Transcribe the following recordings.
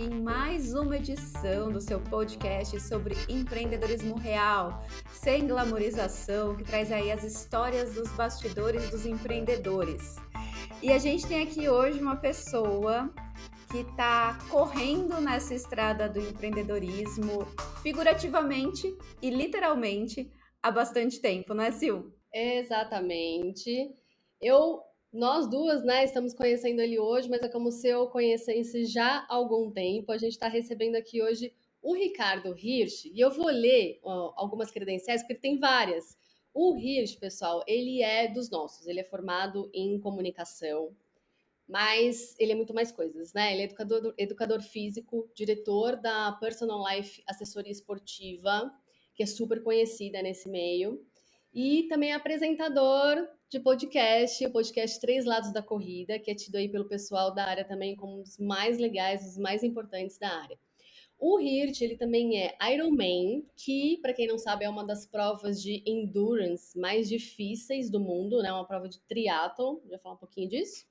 aqui em mais uma edição do seu podcast sobre empreendedorismo real, sem glamorização, que traz aí as histórias dos bastidores dos empreendedores. E a gente tem aqui hoje uma pessoa que está correndo nessa estrada do empreendedorismo, figurativamente e literalmente, há bastante tempo, não é, Sil? Exatamente. Nós duas, né, estamos conhecendo ele hoje, mas é como se eu conhecesse já há algum tempo. A gente está recebendo aqui hoje o Ricardo Hirsch, e eu vou ler algumas credenciais, porque ele tem várias. O Hirsch, pessoal, ele é dos nossos, ele é formado em comunicação, mas ele é muito mais coisas, né? Ele é educador físico, diretor da Personal Life Assessoria Esportiva, que é super conhecida nesse meio, e também é apresentador de podcast, o podcast Três Lados da Corrida, que é tido aí pelo pessoal da área também como um dos mais legais, os mais importantes da área. O Hirt, ele também é Ironman, que, para quem não sabe, é uma das provas de endurance mais difíceis do mundo, né? Uma prova de triatlon, já falar um pouquinho disso.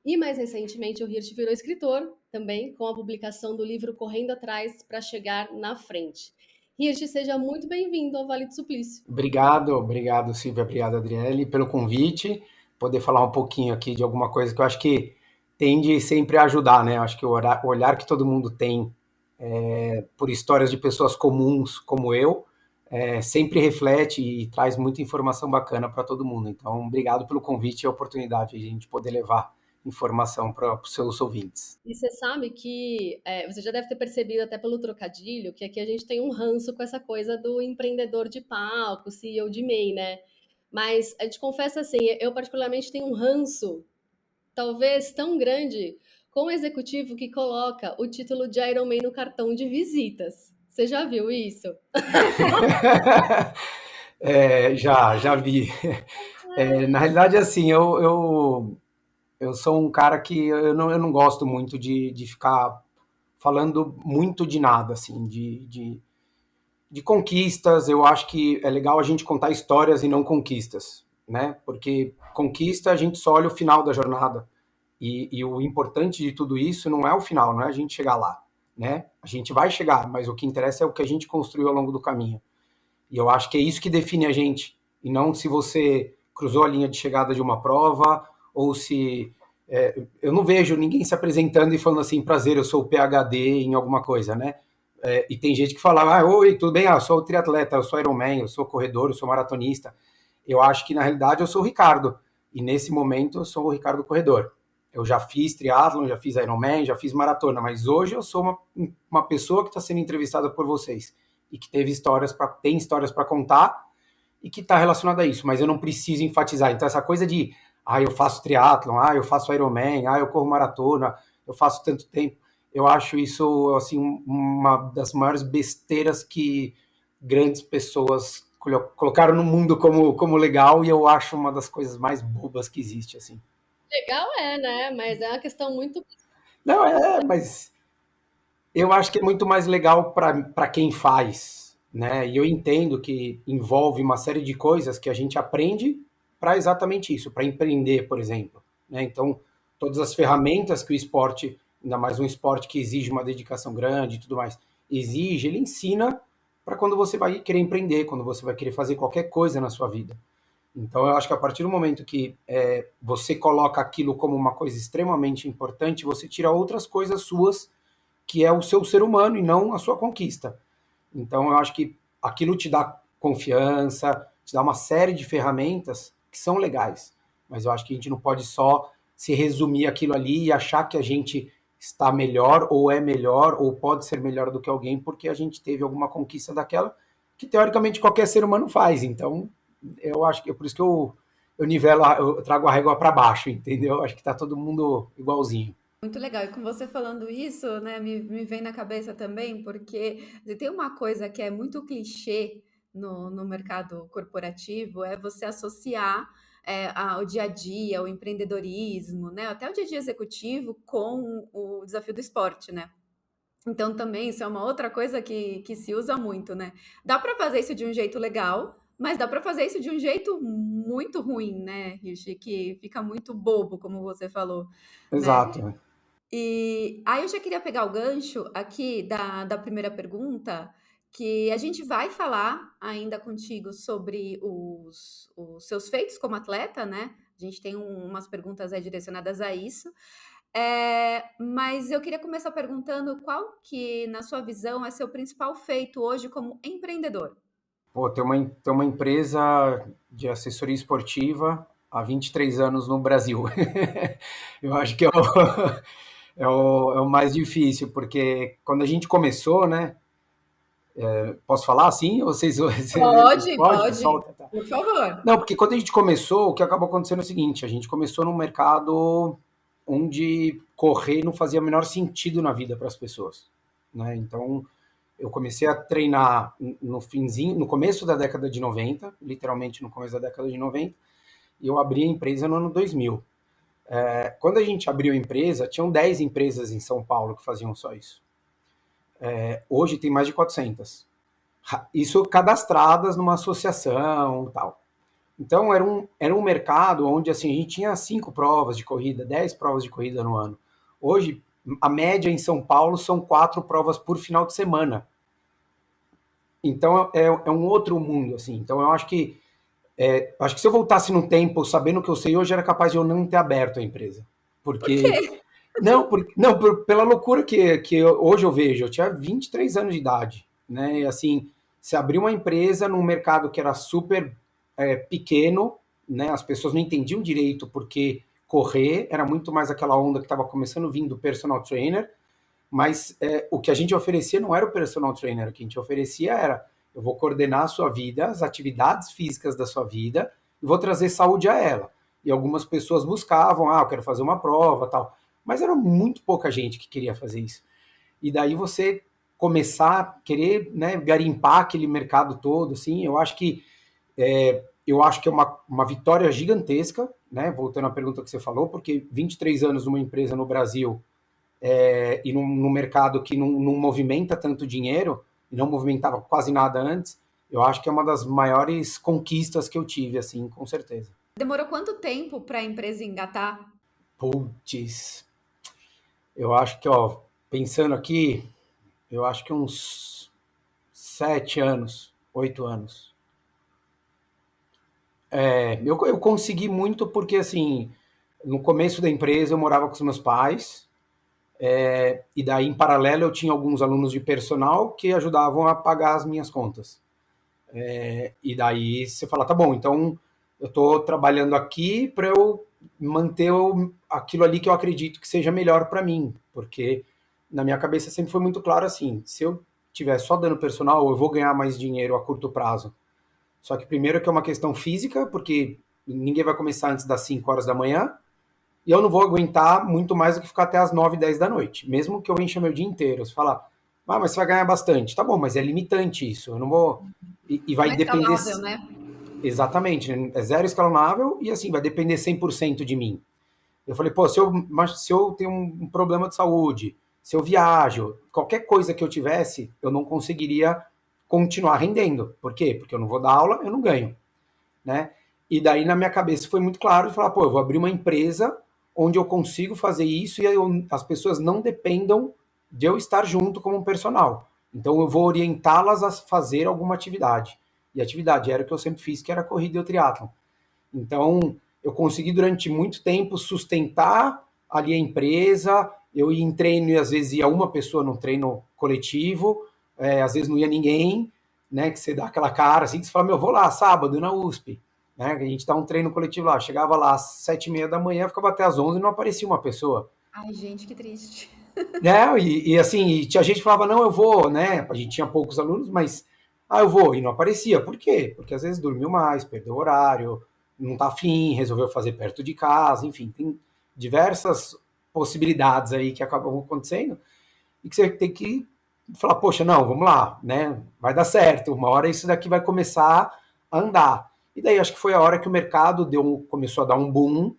E mais recentemente, o Hirt virou escritor também, com a publicação do livro Correndo Atrás para Chegar na Frente. Hirt, seja muito bem-vindo ao Vale do Suplício. Obrigado, Silvia, obrigado, Adriele, pelo convite, poder falar um pouquinho aqui de alguma coisa que eu acho que tende sempre a ajudar, né? Eu acho que o olhar que todo mundo tem por histórias de pessoas comuns como eu, sempre reflete e traz muita informação bacana para todo mundo. Então, obrigado pelo convite e a oportunidade de a gente poder levar informação para os seus ouvintes. E você sabe que você já deve ter percebido até pelo trocadilho que aqui a gente tem um ranço com essa coisa do empreendedor de palco, CEO de MEI, né? Mas a gente confessa assim, eu particularmente tenho um ranço, talvez tão grande, com o executivo que coloca o título de Ironman no cartão de visitas. Você já viu isso? Já vi. Na realidade, assim, eu sou um cara que eu não gosto muito de ficar falando muito de nada, assim, de conquistas. Eu acho que é legal a gente contar histórias e não conquistas, né? Porque conquista a gente só olha o final da jornada. E o importante de tudo isso não é o final, não é a gente chegar lá, né? A gente vai chegar, mas o que interessa é o que a gente construiu ao longo do caminho. E eu acho que é isso que define a gente, e não se você cruzou a linha de chegada de uma prova, ou se... eu não vejo ninguém se apresentando e falando assim, prazer, eu sou o PhD em alguma coisa, né? E tem gente que fala, oi, tudo bem? Eu sou o triatleta, eu sou Ironman, eu sou corredor, eu sou maratonista. Eu acho que, na realidade, eu sou o Ricardo, e nesse momento eu sou o Ricardo corredor. Eu já fiz triatlon, já fiz Ironman, já fiz maratona, mas hoje eu sou uma pessoa que está sendo entrevistada por vocês e que tem histórias para contar e que está relacionada a isso, mas eu não preciso enfatizar. Então, essa coisa de, eu faço triatlon, eu faço Ironman, eu corro maratona, eu faço tanto tempo, eu acho isso, assim, uma das maiores besteiras que grandes pessoas colocaram no mundo como legal, e eu acho uma das coisas mais bobas que existe, assim. Legal né? Mas é uma questão muito... Não, mas eu acho que é muito mais legal para quem faz, né? E eu entendo que envolve uma série de coisas que a gente aprende para exatamente isso, para empreender, por exemplo, né? Então, todas as ferramentas que o esporte, ainda mais um esporte que exige uma dedicação grande e tudo mais, exige, ele ensina para quando você vai querer empreender, quando você vai querer fazer qualquer coisa na sua vida. Então, eu acho que a partir do momento que você coloca aquilo como uma coisa extremamente importante, você tira outras coisas suas, que é o seu ser humano e não a sua conquista. Então, eu acho que aquilo te dá confiança, te dá uma série de ferramentas que são legais, mas eu acho que a gente não pode só se resumir aquilo ali e achar que a gente está melhor, ou é melhor, ou pode ser melhor do que alguém, porque a gente teve alguma conquista daquela que, teoricamente, qualquer ser humano faz. Então, eu acho que é por isso que eu nivelo, eu trago a régua para baixo, entendeu? Acho que está todo mundo igualzinho. Muito legal. E com você falando isso, né, me vem na cabeça também, porque tem uma coisa que é muito clichê no mercado corporativo, é você associar o dia a dia, o empreendedorismo, né, até o dia a dia executivo com o desafio do esporte, né? Então também isso é uma outra coisa que se usa muito, né? Dá para fazer isso de um jeito legal, mas dá para fazer isso de um jeito muito ruim, né, Rishi? Que fica muito bobo, como você falou, né? Exato. E aí eu já queria pegar o gancho aqui da primeira pergunta, que a gente vai falar ainda contigo sobre os seus feitos como atleta, né? A gente tem umas perguntas aí direcionadas a isso. Mas eu queria começar perguntando qual que, na sua visão, é seu principal feito hoje como empreendedor? Pô, tem uma empresa de assessoria esportiva há 23 anos no Brasil. Eu acho que é o mais difícil, porque quando a gente começou, né? Posso falar assim? Ou vocês, Pode, pode? pode, Solta, tá. por favor. Não, porque quando a gente começou, o que acabou acontecendo é o seguinte: a gente começou num mercado onde correr não fazia o menor sentido na vida para as pessoas, né? Então, eu comecei a treinar no finzinho, no começo da década de 90, literalmente no começo da década de 90, e eu abri a empresa no ano 2000. Quando a gente abriu a empresa, tinham 10 empresas em São Paulo que faziam só isso. Hoje tem mais de 400. Isso cadastradas numa associação e tal. Então era um mercado onde assim, a gente tinha 5 provas de corrida, 10 provas de corrida no ano. Hoje, a média em São Paulo são 4 provas por final de semana. Então é um outro mundo, assim. Então eu acho que se eu voltasse no tempo sabendo o que eu sei hoje, era capaz de eu não ter aberto a empresa. Por Porque quê? pela loucura hoje eu vejo. Eu tinha 23 anos de idade, né? E assim, se abriu uma empresa num mercado que era super pequeno, né? As pessoas não entendiam direito porque correr era muito mais aquela onda que estava começando vindo do personal trainer, mas o que a gente oferecia não era o personal trainer, o que a gente oferecia era: eu vou coordenar a sua vida, as atividades físicas da sua vida, e vou trazer saúde a ela. E algumas pessoas buscavam, eu quero fazer uma prova, tal. Mas era muito pouca gente que queria fazer isso. E daí você começar a querer, né, garimpar aquele mercado todo, assim, eu acho que é uma vitória gigantesca, né? Voltando à pergunta que você falou, porque 23 anos numa empresa no Brasil e num mercado que não movimenta tanto dinheiro, e não movimentava quase nada antes, eu acho que é uma das maiores conquistas que eu tive, assim, com certeza. Demorou quanto tempo para a empresa engatar? Putz, eu acho que, ó, pensando aqui, eu acho que uns 7 anos, 8 anos. Eu consegui muito porque, assim, no começo da empresa eu morava com os meus pais, e daí, em paralelo, eu tinha alguns alunos de personal que ajudavam a pagar as minhas contas. E daí você fala, tá bom, então eu estou trabalhando aqui para eu manter aquilo ali que eu acredito que seja melhor para mim, porque na minha cabeça sempre foi muito claro assim: se eu estiver só dando personal, eu vou ganhar mais dinheiro a curto prazo. Só que primeiro que é uma questão física, porque ninguém vai começar antes das 5 horas da manhã, e eu não vou aguentar muito mais do que ficar até as 9, 10 da noite, mesmo que eu encha meu dia inteiro. Você fala, mas você vai ganhar bastante. Tá bom, mas é limitante isso. Eu não vou. E Não vai é depender. escalável, né? Exatamente, né? É zero escalonável e assim, vai depender 100% de mim. Eu falei, pô, se eu tenho um problema de saúde, se eu viajo, qualquer coisa que eu tivesse, eu não conseguiria continuar rendendo. Por quê? Porque eu não vou dar aula, eu não ganho, né? E daí na minha cabeça foi muito claro de falar, pô, eu vou abrir uma empresa onde eu consigo fazer isso e as pessoas não dependam de eu estar junto como um personal. Então eu vou orientá-las a fazer alguma atividade. E a atividade era o que eu sempre fiz, que era corrida e o triatlon. Então eu consegui durante muito tempo sustentar ali a empresa. Eu ia em treino e às vezes ia uma pessoa no treino coletivo, às vezes não ia ninguém, né? Que você dá aquela cara assim, que você fala, meu, vou lá sábado na USP, né? A gente dá um treino coletivo lá, chegava lá às 7h30 da manhã, ficava até às 11 e não aparecia uma pessoa. Ai, gente, que triste. Né? E assim, a gente falava, não, eu vou, né? A gente tinha poucos alunos, mas eu vou, e não aparecia. Por quê? Porque às vezes dormiu mais, perdeu o horário, não tá afim, resolveu fazer perto de casa, enfim, tem diversas possibilidades aí que acabam acontecendo e que você tem que falar, poxa, não, vamos lá, né? Vai dar certo, uma hora isso daqui vai começar a andar. E daí acho que foi a hora que o mercado começou a dar um boom,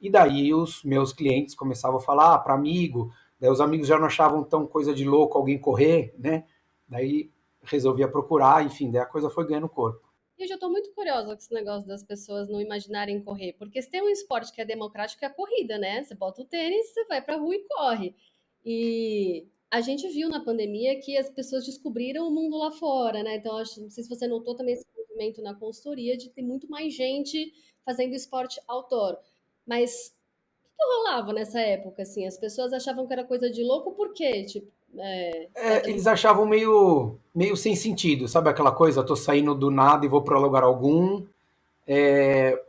e daí os meus clientes começavam a falar para amigo, daí os amigos já não achavam tão coisa de louco alguém correr, né? Daí resolvia procurar, enfim, daí a coisa foi ganhando corpo. E eu já estou muito curiosa com esse negócio das pessoas não imaginarem correr, porque se tem um esporte que é democrático é a corrida, né? Você bota o tênis, você vai pra rua e corre. E a gente viu na pandemia que as pessoas descobriram o mundo lá fora, né? Então, não sei se você notou também esse movimento na consultoria de ter muito mais gente fazendo esporte outdoor. Mas o que rolava nessa época, assim? As pessoas achavam que era coisa de louco, por quê? Tipo, Eles achavam meio sem sentido, sabe aquela coisa, tô saindo do nada e vou para lugar algum.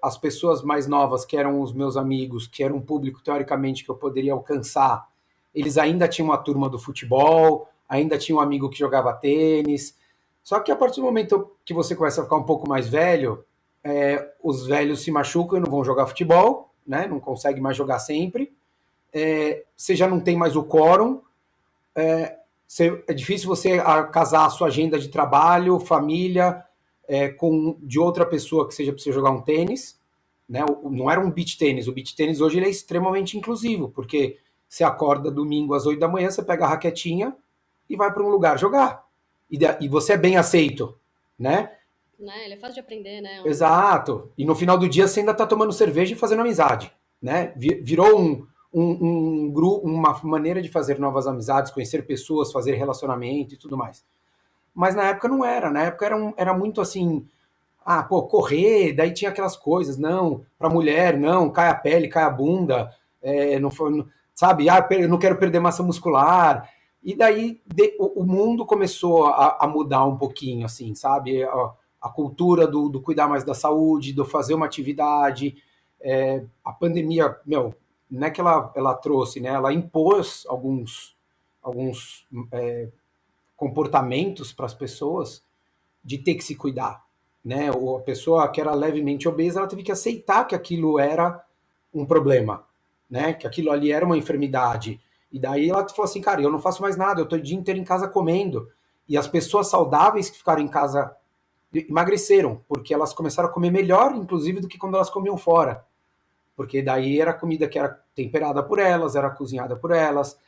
As pessoas mais novas, que eram os meus amigos, que eram um público teoricamente que eu poderia alcançar, eles ainda tinham uma turma do futebol, ainda tinha um amigo que jogava tênis. Só que a partir do momento que você começa a ficar um pouco mais velho, os velhos se machucam e não vão jogar futebol, né? Não consegue mais jogar sempre. Você já não tem mais o quórum. É difícil você casar a sua agenda de trabalho, família, com de outra pessoa que seja para você jogar um tênis, né? Não era um beach tênis. O beach tênis hoje ele é extremamente inclusivo, porque você acorda domingo às 8 da manhã, você pega a raquetinha e vai para um lugar jogar. E você é bem aceito, né? né? Ele é fácil de aprender, né? Exato. E no final do dia você ainda está tomando cerveja e fazendo amizade, né? Virou um grupo, uma maneira de fazer novas amizades, conhecer pessoas, fazer relacionamento e tudo mais. Mas na época não era. Na época era muito assim, correr, daí tinha aquelas coisas, não, para mulher, não, cai a pele, cai a bunda, não foi, sabe, eu não quero perder massa muscular. E daí o mundo começou a mudar um pouquinho, assim, sabe? A cultura do cuidar mais da saúde, do fazer uma atividade. A pandemia, meu, não é que ela trouxe, né? Ela impôs alguns comportamentos para as pessoas de ter que se cuidar, né? Ou a pessoa que era levemente obesa, ela teve que aceitar que aquilo era um problema, né? Que aquilo ali era uma enfermidade. E daí ela falou assim, cara, eu não faço mais nada, eu tô o dia inteiro em casa comendo. E as pessoas saudáveis que ficaram em casa emagreceram, porque elas começaram a comer melhor, inclusive, do que quando elas comiam fora. Porque daí era comida que era temperada por elas, era cozinhada por elas,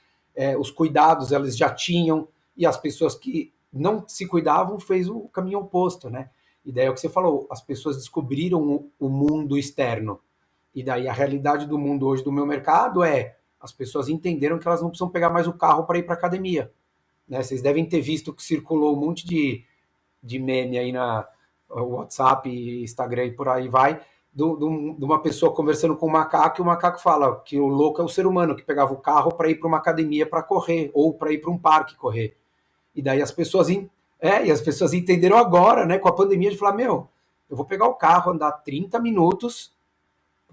os cuidados elas já tinham, e as pessoas que não se cuidavam fez o caminho oposto, né? E daí é o que você falou, as pessoas descobriram o mundo externo. E daí a realidade do mundo hoje do meu mercado as pessoas entenderam que elas não precisam pegar mais o carro para ir para academia. Né? Vocês devem ter visto que circulou um monte de meme aí na WhatsApp, Instagram e por aí vai, de uma pessoa conversando com um macaco, e o macaco fala que o louco é o ser humano que pegava o carro para ir para uma academia para correr, ou para ir para um parque correr. E daí as pessoas entenderam agora, né, com a pandemia, de falar, meu, eu vou pegar o carro, andar 30 minutos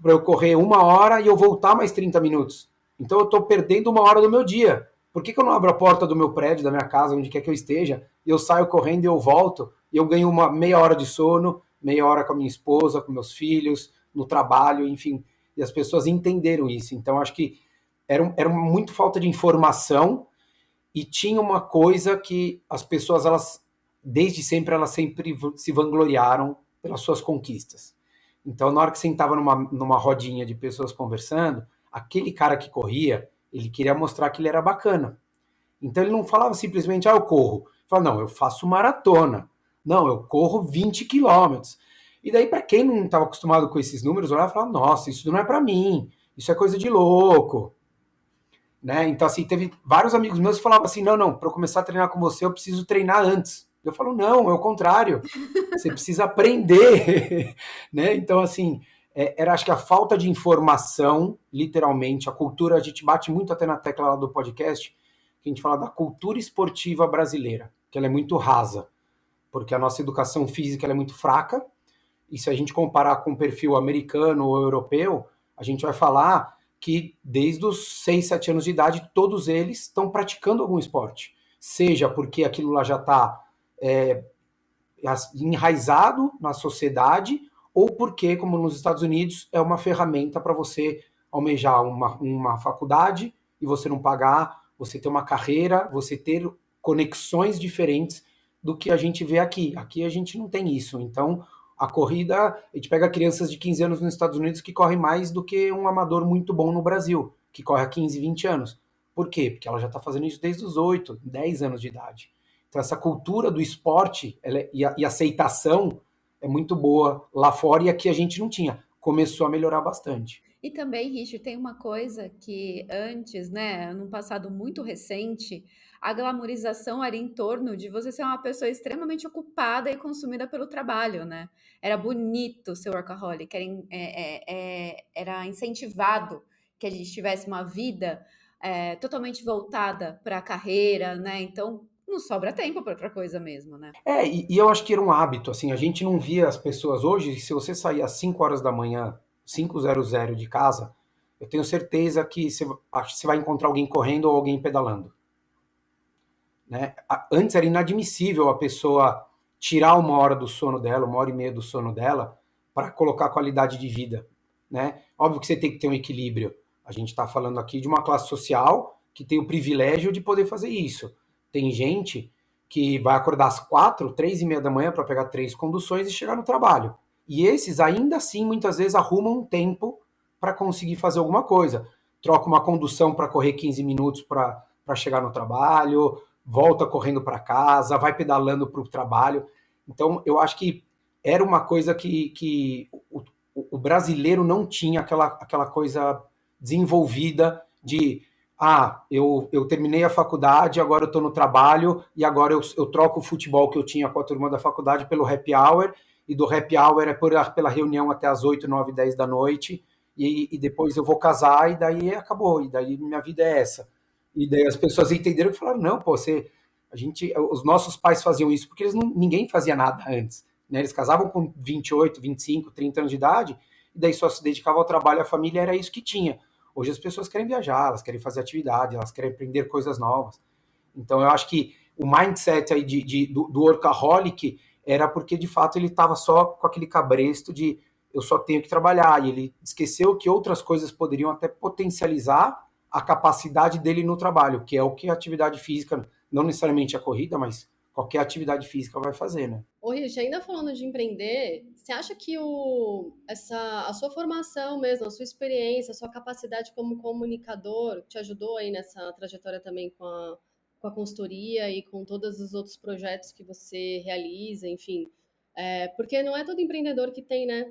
para eu correr 1 hora e eu voltar mais 30 minutos. Então eu estou perdendo 1 hora do meu dia. Por que eu não abro a porta do meu prédio, da minha casa, onde quer que eu esteja, e eu saio correndo e eu volto, e eu ganho uma meia hora de sono, meia hora com a minha esposa, com meus filhos, no trabalho, enfim. E as pessoas entenderam isso. Então acho que era muito falta de informação, e tinha uma coisa que as pessoas, desde sempre, elas sempre se vangloriaram pelas suas conquistas. Então, na hora que sentava numa rodinha de pessoas conversando, aquele cara que corria, ele queria mostrar que ele era bacana. Então, ele não falava simplesmente, eu corro. Ele falava, não, eu faço maratona. Não, eu corro 20 quilômetros. E daí, para quem não estava acostumado com esses números, olhava e falava, nossa, isso não é para mim. Isso é coisa de louco. Né? Então, assim, teve vários amigos meus que falavam assim, não, para eu começar a treinar com você, eu preciso treinar antes. Eu falo, não, é o contrário. Você precisa aprender. Né? Então, assim, era acho que a falta de informação, literalmente, a cultura, a gente bate muito até na tecla lá do podcast, que a gente fala da cultura esportiva brasileira, que ela é muito rasa, porque a nossa educação física ela é muito fraca, e se a gente comparar com o perfil americano ou europeu, a gente vai falar que desde os 6, 7 anos de idade, todos eles estão praticando algum esporte. Seja porque aquilo lá já está enraizado na sociedade, ou porque, como nos Estados Unidos, é uma ferramenta para você almejar uma faculdade e você não pagar, você ter uma carreira, você ter conexões diferentes do que a gente vê aqui. Aqui a gente não tem isso. Então, a corrida, a gente pega crianças de 15 anos nos Estados Unidos que correm mais do que um amador muito bom no Brasil, que corre há 15, 20 anos. Por quê? Porque ela já está fazendo isso desde os 8, 10 anos de idade. Então, essa cultura do esporte e aceitação, é muito boa lá fora e aqui a gente não tinha. Começou a melhorar bastante. E também, Richard, tem uma coisa que antes, né, num passado muito recente, a glamorização era em torno de você ser uma pessoa extremamente ocupada e consumida pelo trabalho, né? Era bonito ser workaholic, era incentivado que a gente tivesse uma vida totalmente voltada para a carreira, né? Então, não sobra tempo para outra coisa mesmo, né? E eu acho que era um hábito, assim, a gente não via as pessoas hoje, se você sair às 5 horas da manhã, 5:00 de casa, eu tenho certeza que você vai encontrar alguém correndo ou alguém pedalando. Né? Antes era inadmissível a pessoa tirar 1 hora do sono dela, 1 hora e meia do sono dela, para colocar qualidade de vida. Né? Óbvio que você tem que ter um equilíbrio. A gente está falando aqui de uma classe social que tem o privilégio de poder fazer isso. Tem gente que vai acordar às 4, 3:30 da manhã para pegar 3 conduções e chegar no trabalho. E esses, ainda assim, muitas vezes arrumam um tempo para conseguir fazer alguma coisa. Troca uma condução para correr 15 minutos para chegar no trabalho, volta correndo para casa, vai pedalando para o trabalho. Então, eu acho que era uma coisa que o brasileiro não tinha aquela coisa desenvolvida de eu terminei a faculdade, agora eu estou no trabalho e agora eu troco o futebol que eu tinha com a turma da faculdade pelo happy hour, e do happy hour é pela reunião até as 8, 9, 10 da noite, e depois eu vou casar e daí acabou, e daí minha vida é essa. E daí as pessoas entenderam e falaram, não, pô, os nossos pais faziam isso porque ninguém fazia nada antes. Né? Eles casavam com 28, 25, 30 anos de idade, e daí só se dedicavam ao trabalho, a família era isso que tinha. Hoje as pessoas querem viajar, elas querem fazer atividade, elas querem aprender coisas novas. Então eu acho que o mindset aí do workaholic era porque de fato ele estava só com aquele cabresto de eu só tenho que trabalhar, e ele esqueceu que outras coisas poderiam até potencializar a capacidade dele no trabalho, que é o que a atividade física, não necessariamente a corrida, mas qualquer atividade física vai fazer, né? Ô, Rich, ainda falando de empreender, você acha que a sua formação mesmo, a sua experiência, a sua capacidade como comunicador te ajudou aí nessa trajetória também com a consultoria e com todos os outros projetos que você realiza, enfim? Porque não é todo empreendedor que tem, né?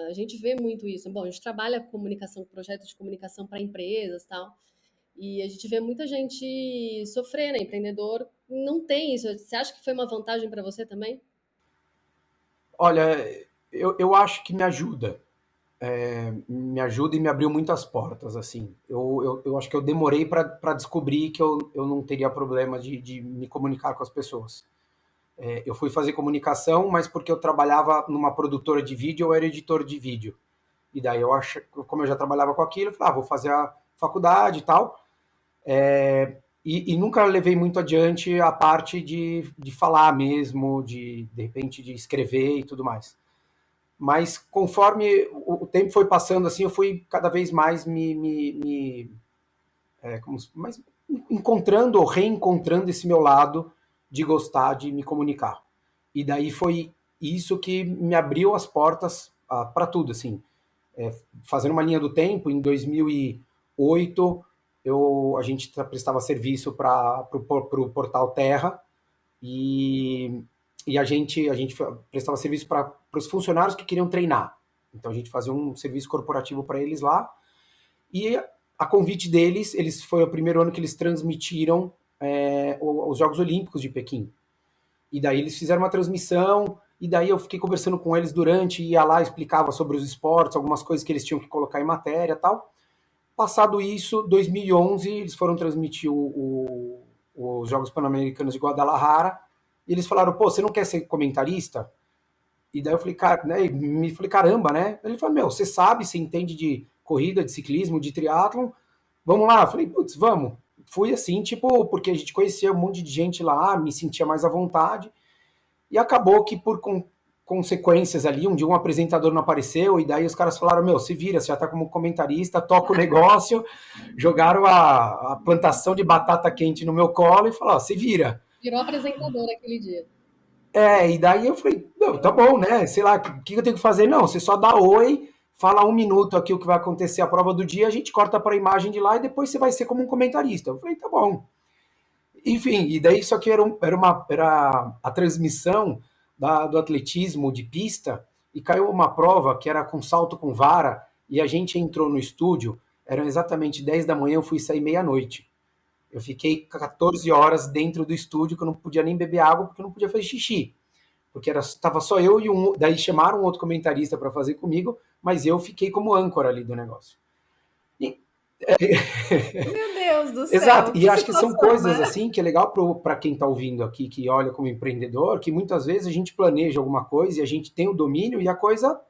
A gente vê muito isso. Bom, a gente trabalha com comunicação, projetos de comunicação para empresas, tal. E a gente vê muita gente sofrer, né? Empreendedor não tem isso. Você acha que foi uma vantagem para você também? Olha, eu acho que me ajuda e me abriu muitas portas, assim. Eu acho que eu demorei para descobrir que eu não teria problema de me comunicar com as pessoas. Eu fui fazer comunicação, mas porque eu trabalhava numa produtora de vídeo, eu era editor de vídeo. E daí como eu já trabalhava com aquilo, eu falei, vou fazer a faculdade e tal. E nunca levei muito adiante a parte de falar mesmo, de repente de escrever e tudo mais. Mas conforme o tempo foi passando, assim, eu fui cada vez mais mais encontrando ou reencontrando esse meu lado de gostar de me comunicar. E daí foi isso que me abriu as portas para tudo, assim. Fazendo uma linha do tempo, em 2008, a gente prestava serviço para o portal Terra, e a gente prestava serviço para os funcionários que queriam treinar. Então a gente fazia um serviço corporativo para eles lá, e a convite deles, foi o primeiro ano que eles transmitiram os Jogos Olímpicos de Pequim. E daí eles fizeram uma transmissão, e daí eu fiquei conversando com eles durante, ia lá, explicava sobre os esportes, algumas coisas que eles tinham que colocar em matéria e tal. Passado isso, 2011, eles foram transmitir os Jogos Pan-Americanos de Guadalajara, e eles falaram, pô, você não quer ser comentarista? E daí eu falei, cara, né, falei, caramba, né? Ele falou, meu, você sabe, você entende de corrida, de ciclismo, de triatlon, vamos lá. Eu falei, putz, vamos. Fui assim, tipo, porque a gente conhecia um monte de gente lá, me sentia mais à vontade, e acabou que por consequências ali, um dia um apresentador não apareceu, e daí os caras falaram, meu, se vira, você já tá como comentarista, toca o negócio, jogaram a plantação de batata quente no meu colo e falaram, se vira. Virou apresentador aquele dia. E daí eu falei, não, tá bom, né? Sei lá, o que eu tenho que fazer? Não, você só dá oi, fala 1 minuto aqui o que vai acontecer a prova do dia, a gente corta para a imagem de lá e depois você vai ser como um comentarista. Eu falei, tá bom. Enfim, e daí só que era a transmissão do atletismo de pista e caiu uma prova que era com salto com vara e a gente entrou no estúdio, eram exatamente 10 da manhã, eu fui sair meia-noite. Eu fiquei 14 horas dentro do estúdio que eu não podia nem beber água porque eu não podia fazer xixi. Porque estava só eu e daí chamaram um outro comentarista para fazer comigo, mas eu fiquei como âncora ali do negócio. E, Meu Deus do exato, céu, e que acho que são situação, coisas né? assim que é legal para quem está ouvindo aqui, que olha como empreendedor, que muitas vezes a gente planeja alguma coisa e a gente tem o domínio e a coisa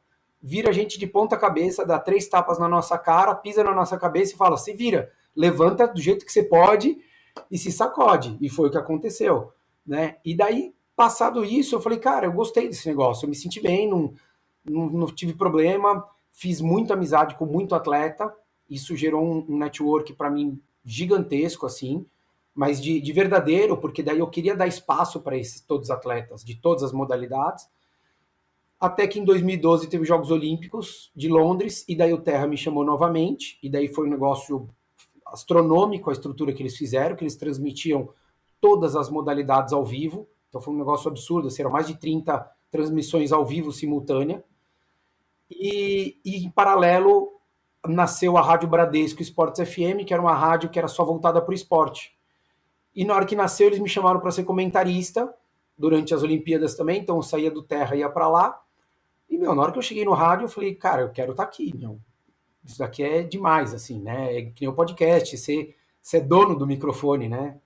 vira a gente de ponta cabeça, dá 3 tapas na nossa cara, pisa na nossa cabeça e fala, se vira, levanta do jeito que você pode e se sacode. E foi o que aconteceu, né? E daí, passado isso, eu falei, cara, eu gostei desse negócio, eu me senti bem, não tive problema, fiz muita amizade com muito atleta, isso gerou um network para mim gigantesco, assim, mas de verdadeiro, porque daí eu queria dar espaço para esses todos os atletas, de todas as modalidades, até que em 2012 teve os Jogos Olímpicos de Londres, e daí o Terra me chamou novamente, e daí foi um negócio astronômico a estrutura que eles fizeram, que eles transmitiam todas as modalidades ao vivo, então foi um negócio absurdo, assim, eram mais de 30 transmissões ao vivo simultânea, e em paralelo nasceu a Rádio Bradesco Esportes FM, que era uma rádio que era só voltada para o esporte. E na hora que nasceu, eles me chamaram para ser comentarista durante as Olimpíadas também, então eu saía do Terra e ia para lá. E, meu, na hora que eu cheguei no rádio, eu falei, cara, eu quero estar aqui, meu. Isso daqui é demais, assim, né? É que nem o podcast, você é dono do microfone, né?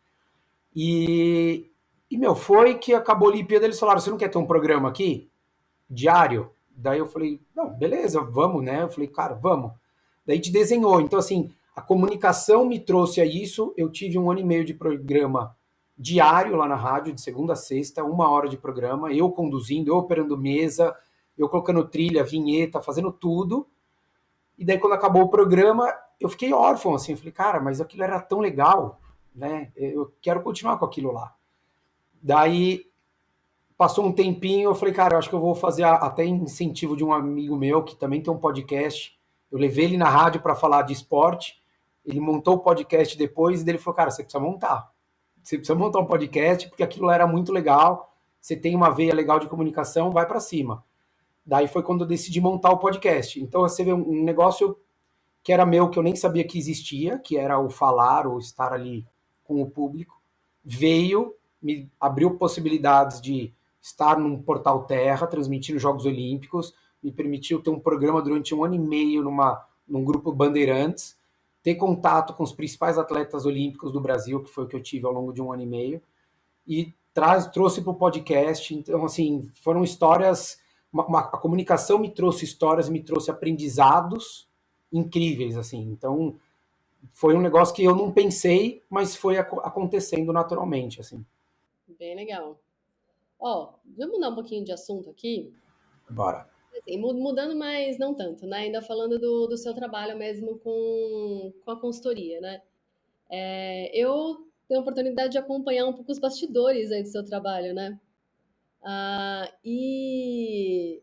Meu, foi que acabou a Olimpíada, eles falaram, você não quer ter um programa aqui? Diário? Daí eu falei, não, beleza, vamos, né? Eu falei, cara, vamos. Daí a gente desenhou. Então, assim, a comunicação me trouxe a isso. Eu tive 1 ano e meio de programa diário lá na rádio, de segunda a sexta, 1 hora de programa, eu conduzindo, eu operando mesa, eu colocando trilha, vinheta, fazendo tudo. E daí, quando acabou o programa, eu fiquei órfão, assim. Eu falei, cara, mas aquilo era tão legal, né? Eu quero continuar com aquilo lá. Daí, passou um tempinho, eu falei, cara, eu acho que eu vou fazer até incentivo de um amigo meu que também tem um podcast. Eu levei ele na rádio para falar de esporte. Ele montou o podcast depois e ele falou, cara, você precisa montar. Você precisa montar um podcast porque aquilo era muito legal. Você tem uma veia legal de comunicação, vai para cima. Daí foi quando eu decidi montar o podcast. Então você vê um negócio que era meu, que eu nem sabia que existia, que era o falar, ou estar ali com o público, veio, me abriu possibilidades de estar num portal Terra, transmitindo Jogos Olímpicos, me permitiu ter um programa durante 1 ano e meio num grupo Bandeirantes, ter contato com os principais atletas olímpicos do Brasil, que foi o que eu tive ao longo de 1 ano e meio, e trouxe para o podcast. Então, assim, foram histórias. A comunicação me trouxe histórias, me trouxe aprendizados incríveis, assim. Então, foi um negócio que eu não pensei, mas foi acontecendo naturalmente, assim. Bem legal. Ó, vamos mudar um pouquinho de assunto aqui. Bora. Assim, mudando, mas não tanto, né? Ainda falando do seu trabalho mesmo com a consultoria, né? Eu tenho a oportunidade de acompanhar um pouco os bastidores aí do seu trabalho, né? E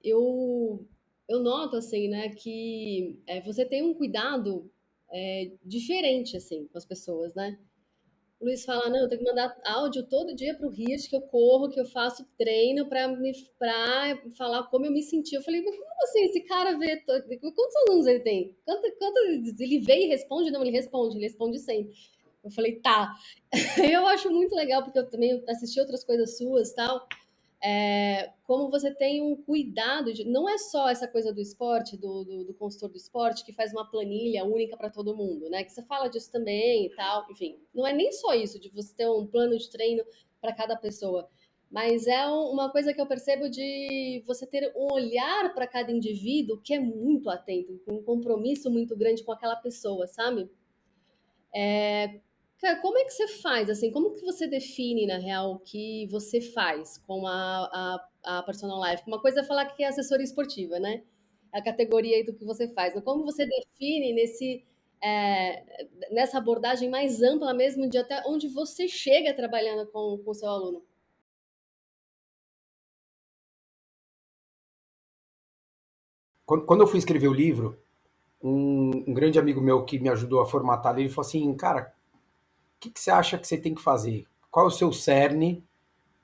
eu noto, assim, né, que você tem um cuidado diferente, assim, com as pessoas, né? O Luiz fala, não, eu tenho que mandar áudio todo dia pro Rias, que eu corro, que eu faço treino pra falar como eu me senti. Eu falei, mas como assim? Esse cara vê. Quantos alunos ele tem? Ele vê e responde? Não, ele responde sempre. Eu falei, tá. Eu acho muito legal, porque eu também assisti outras coisas suas e tal. Como você tem um cuidado de. Não é só essa coisa do esporte, do consultor do esporte, que faz uma planilha única para todo mundo, né? Que você fala disso também e tal. Enfim, não é nem só isso, de você ter um plano de treino para cada pessoa. Mas é uma coisa que eu percebo de você ter um olhar para cada indivíduo que é muito atento, com um compromisso muito grande com aquela pessoa, sabe? Cara, como é que você faz, assim, como que você define, na real, o que você faz com a Personal Life? Uma coisa é falar que é assessoria esportiva, né? A categoria aí do que você faz. Mas como você define nessa abordagem mais ampla mesmo, de até onde você chega trabalhando com o seu aluno? Quando eu fui escrever o livro, um grande amigo meu que me ajudou a formatar ele falou assim, cara, o que você acha que você tem que fazer? Qual é o seu cerne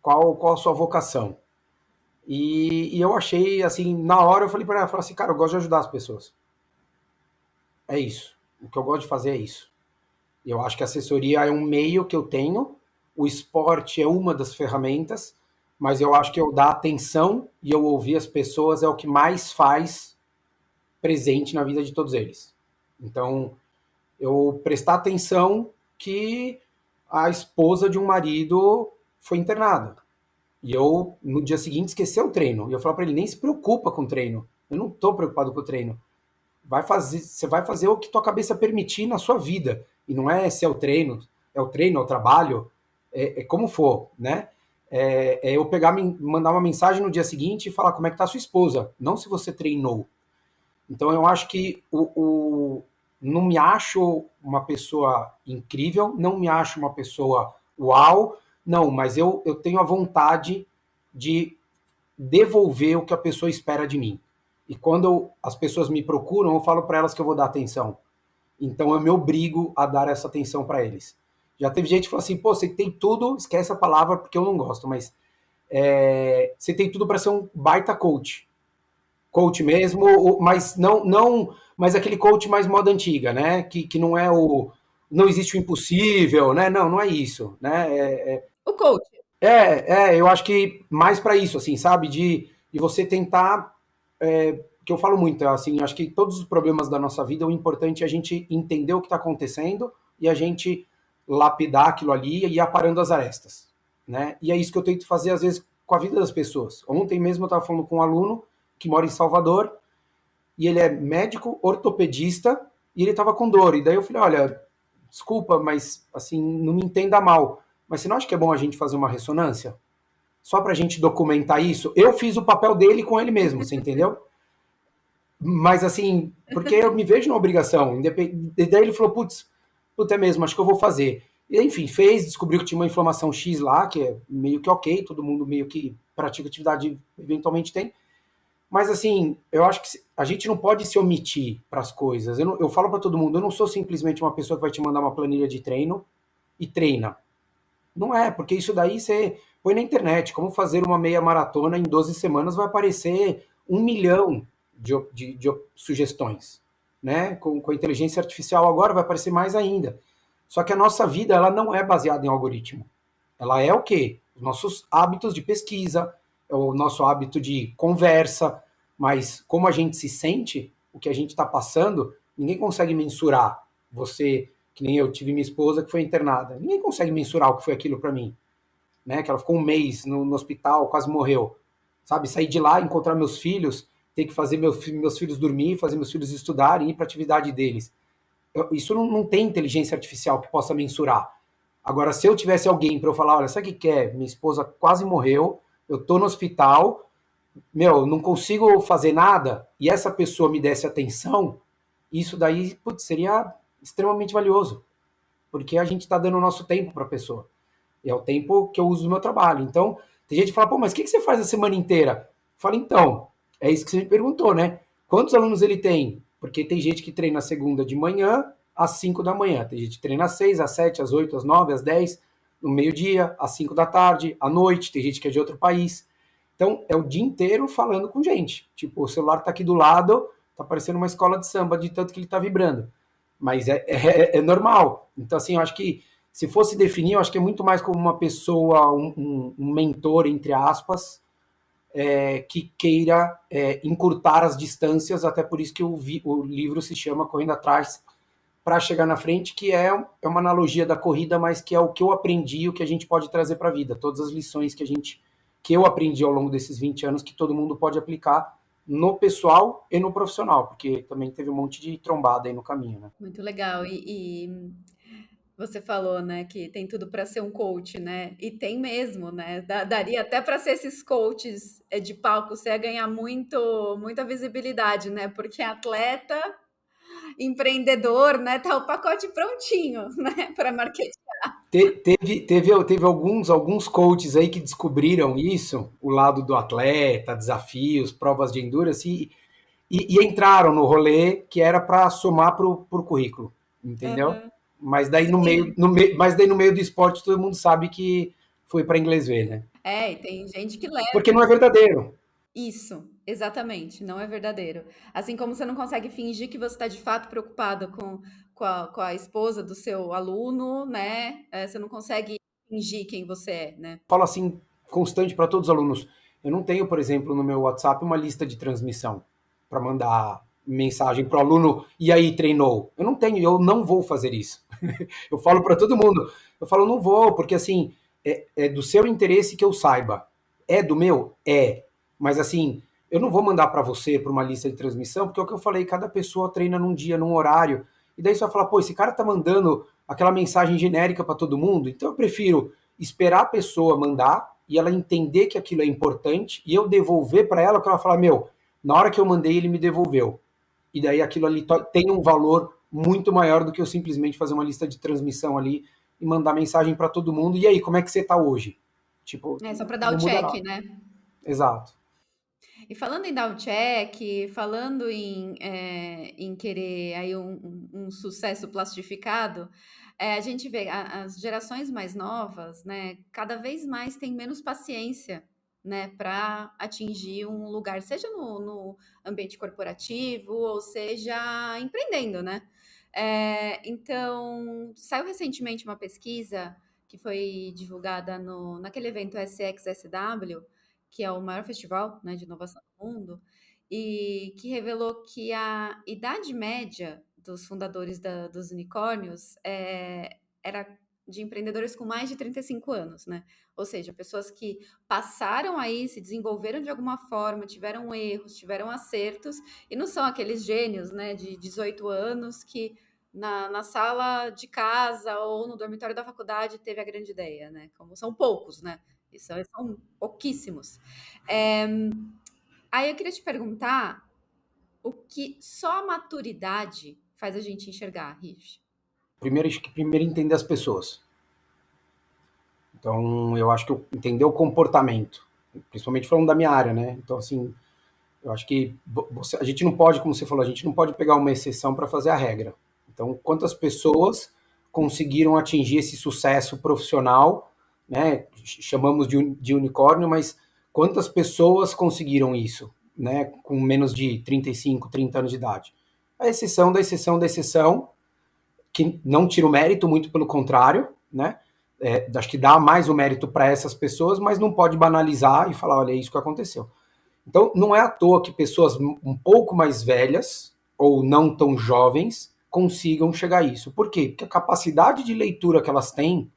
qual a sua vocação? E eu achei, assim, na hora eu falei para ela, falei assim, cara, eu gosto de ajudar as pessoas. É isso. O que eu gosto de fazer é isso. Eu acho que a assessoria é um meio que eu tenho, o esporte é uma das ferramentas, mas eu acho que eu dar atenção e eu ouvir as pessoas é o que mais faz presente na vida de todos eles. Então, eu prestar atenção que a esposa de um marido foi internada. E eu, no dia seguinte, esqueci o treino. E eu falo para ele, nem se preocupa com o treino. Eu não estou preocupado com o treino. Você vai fazer o que tua cabeça permitir na sua vida. E não é se é o treino, é o trabalho, é como for, né? É eu pegar, mandar uma mensagem no dia seguinte e falar como é que tá a sua esposa, não se você treinou. Então eu acho que não me acho uma pessoa incrível, não me acho uma pessoa uau, não, mas eu tenho a vontade de devolver o que a pessoa espera de mim. E quando as pessoas me procuram, eu falo para elas que eu vou dar atenção. Então eu me obrigo a dar essa atenção para eles. Já teve gente que falou assim, pô, você tem tudo, esquece a palavra porque eu não gosto, mas você tem tudo para ser um baita coach. Coach mesmo, mas mas aquele coach mais moda antiga, né? Que não é não existe o impossível, né? Não é isso, né? O coach. Eu acho que mais para isso, assim, sabe? De você tentar, que eu falo muito, assim, acho que todos os problemas da nossa vida, o importante é a gente entender o que está acontecendo e a gente lapidar aquilo ali e ir aparando as arestas, né? E é isso que eu tento fazer, às vezes, com a vida das pessoas. Ontem mesmo eu estava falando com um aluno que mora em Salvador e ele é médico ortopedista e ele estava com dor. E daí eu falei, olha, desculpa, mas, assim, não me entenda mal, mas você não acha que é bom a gente fazer uma ressonância? Só para a gente documentar isso? Eu fiz o papel dele com ele mesmo, você entendeu? Mas assim, porque eu me vejo na obrigação. E daí ele falou, putz, é mesmo, acho que eu vou fazer. E enfim, fez, descobriu que tinha uma inflamação X lá, que é meio que ok, todo mundo meio que pratica atividade, eventualmente tem. Mas assim, eu acho que a gente não pode se omitir para as coisas. Eu falo para todo mundo, eu não sou simplesmente uma pessoa que vai te mandar uma planilha de treino e treina. Não é, porque isso daí você põe na internet, como fazer uma meia maratona em 12 semanas, vai aparecer 1 milhão de sugestões. Né? Com a inteligência artificial agora vai aparecer mais ainda. Só que a nossa vida ela não é baseada em algoritmo. Ela é o quê? Os nossos hábitos de pesquisa, é o nosso hábito de conversa, mas como a gente se sente, o que a gente está passando, ninguém consegue mensurar. Você, que nem eu tive minha esposa que foi internada, ninguém consegue mensurar o que foi aquilo para mim, né? Que ela ficou 1 mês no hospital, quase morreu, sabe? Sair de lá, encontrar meus filhos, ter que fazer meus filhos dormir, fazer meus filhos estudarem, ir para a atividade deles. Isso não tem inteligência artificial que possa mensurar. Agora, se eu tivesse alguém para eu falar, olha, sabe o que é? Minha esposa quase morreu, eu tô no hospital, não consigo fazer nada, e essa pessoa me desse atenção, isso daí, putz, seria extremamente valioso, porque a gente está dando o nosso tempo para a pessoa. E é o tempo que eu uso no meu trabalho. Então, tem gente que fala, pô, mas o que você faz a semana inteira? Eu falo, então, é isso que você me perguntou, né? Quantos alunos ele tem? Porque tem gente que treina segunda de manhã às 5 da manhã. Tem gente que treina às 6, às 7, às 8, às 9, às 10, no meio-dia, às 5 da tarde, à noite. Tem gente que é de outro país. Então, é o dia inteiro falando com gente. Tipo, o celular tá aqui do lado, tá parecendo uma escola de samba, de tanto que ele tá vibrando. Mas é normal. Então, assim, eu acho que se fosse definir, eu acho que é muito mais como uma pessoa, um mentor, entre aspas, que queira encurtar as distâncias, até por isso que o livro se chama Correndo Atrás para Chegar na Frente, que é uma analogia da corrida, mas que é o que eu aprendi, o que a gente pode trazer para a vida, todas as lições que eu aprendi ao longo desses 20 anos, que todo mundo pode aplicar no pessoal e no profissional, porque também teve um monte de trombada aí no caminho, né? Muito legal. E você falou, né, que tem tudo para ser um coach, né? E tem mesmo, né? Daria até para ser esses coaches de palco, você ia ganhar muita visibilidade, né? Porque atleta, empreendedor, né? Tá o pacote prontinho, né? Para marketing. Teve alguns coaches aí que descobriram isso, o lado do atleta, desafios, provas de endurance, e entraram no rolê que era para somar pro currículo, entendeu? Uhum. Mas daí no meio do esporte todo mundo sabe que foi para inglês ver, né? É, e tem gente que leva Porque não é verdadeiro. isso, exatamente, não é verdadeiro. Assim como você não consegue fingir que você está de fato preocupado com a esposa do seu aluno, né? Você não consegue fingir quem você é, né? Falo assim, constante para todos os alunos. Eu não tenho, por exemplo, no meu WhatsApp uma lista de transmissão para mandar mensagem para o aluno e aí treinou. Eu não tenho, eu não vou fazer isso. Eu falo para todo mundo, eu falo não vou, porque assim, é do seu interesse que eu saiba. É do meu? É. Mas assim, eu não vou mandar para você para uma lista de transmissão, porque é o que eu falei, cada pessoa treina num dia, num horário. E daí você vai falar, pô, esse cara tá mandando aquela mensagem genérica para todo mundo, então eu prefiro esperar a pessoa mandar e ela entender que aquilo é importante e eu devolver para ela, que ela fala, meu, na hora que eu mandei ele me devolveu. E daí aquilo ali tem um valor muito maior do que eu simplesmente fazer uma lista de transmissão ali e mandar mensagem para todo mundo. E aí, como é que você tá hoje? Tipo, É só para dar o não muda check, nada. né? Exato. E falando em dar o check, falando em querer aí um sucesso plastificado, a gente vê as gerações mais novas, né, cada vez mais têm menos paciência, né, para atingir um lugar, seja no ambiente corporativo ou seja empreendendo, né? Então, saiu recentemente uma pesquisa que foi divulgada naquele evento SXSW, que é o maior festival, né, de inovação do mundo, e que revelou que a idade média dos fundadores dos unicórnios era de empreendedores com mais de 35 anos, né? Ou seja, pessoas que passaram aí, se desenvolveram de alguma forma, tiveram erros, tiveram acertos, e não são aqueles gênios, né, de 18 anos que na sala de casa ou no dormitório da faculdade teve a grande ideia, né? Como são poucos, né? Isso são pouquíssimos. É, aí eu queria te perguntar o que só a maturidade faz a gente enxergar, Rich. Primeiro entender as pessoas. Então, eu acho que entender o comportamento, principalmente falando da minha área, né? Então, assim, eu acho que a gente não pode, como você falou, a gente não pode pegar uma exceção para fazer a regra. Então, quantas pessoas conseguiram atingir esse sucesso profissional, né? Chamamos de unicórnio, mas quantas pessoas conseguiram isso, né? Com menos de 35, 30 anos de idade? A exceção da exceção da exceção, que não tira o mérito, muito pelo contrário, né? Acho que dá mais o mérito para essas pessoas, mas não pode banalizar e falar, olha, é isso que aconteceu. Então, não é à toa que pessoas um pouco mais velhas ou não tão jovens consigam chegar a isso. Por quê? Porque a capacidade de leitura que elas têm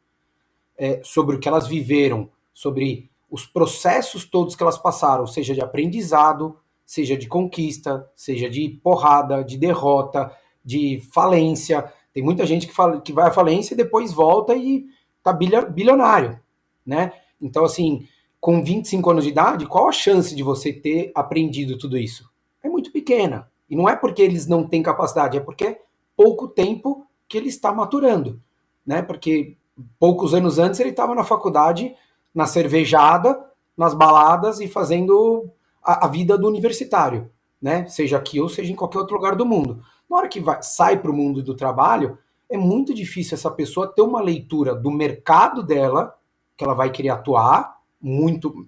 sobre o que elas viveram, sobre os processos todos que elas passaram, seja de aprendizado, seja de conquista, seja de porrada, de derrota, de falência. Tem muita gente que vai à falência e depois volta e tá bilionário, né? Então, assim, com 25 anos de idade, qual a chance de você ter aprendido tudo isso? É muito pequena. E não é porque eles não têm capacidade, é porque é pouco tempo que ele está maturando, né? Porque poucos anos antes ele estava na faculdade, na cervejada, nas baladas e fazendo a vida do universitário, né? Seja aqui ou seja em qualquer outro lugar do mundo. Na hora que sai para o mundo do trabalho, é muito difícil essa pessoa ter uma leitura do mercado dela, que ela vai querer atuar,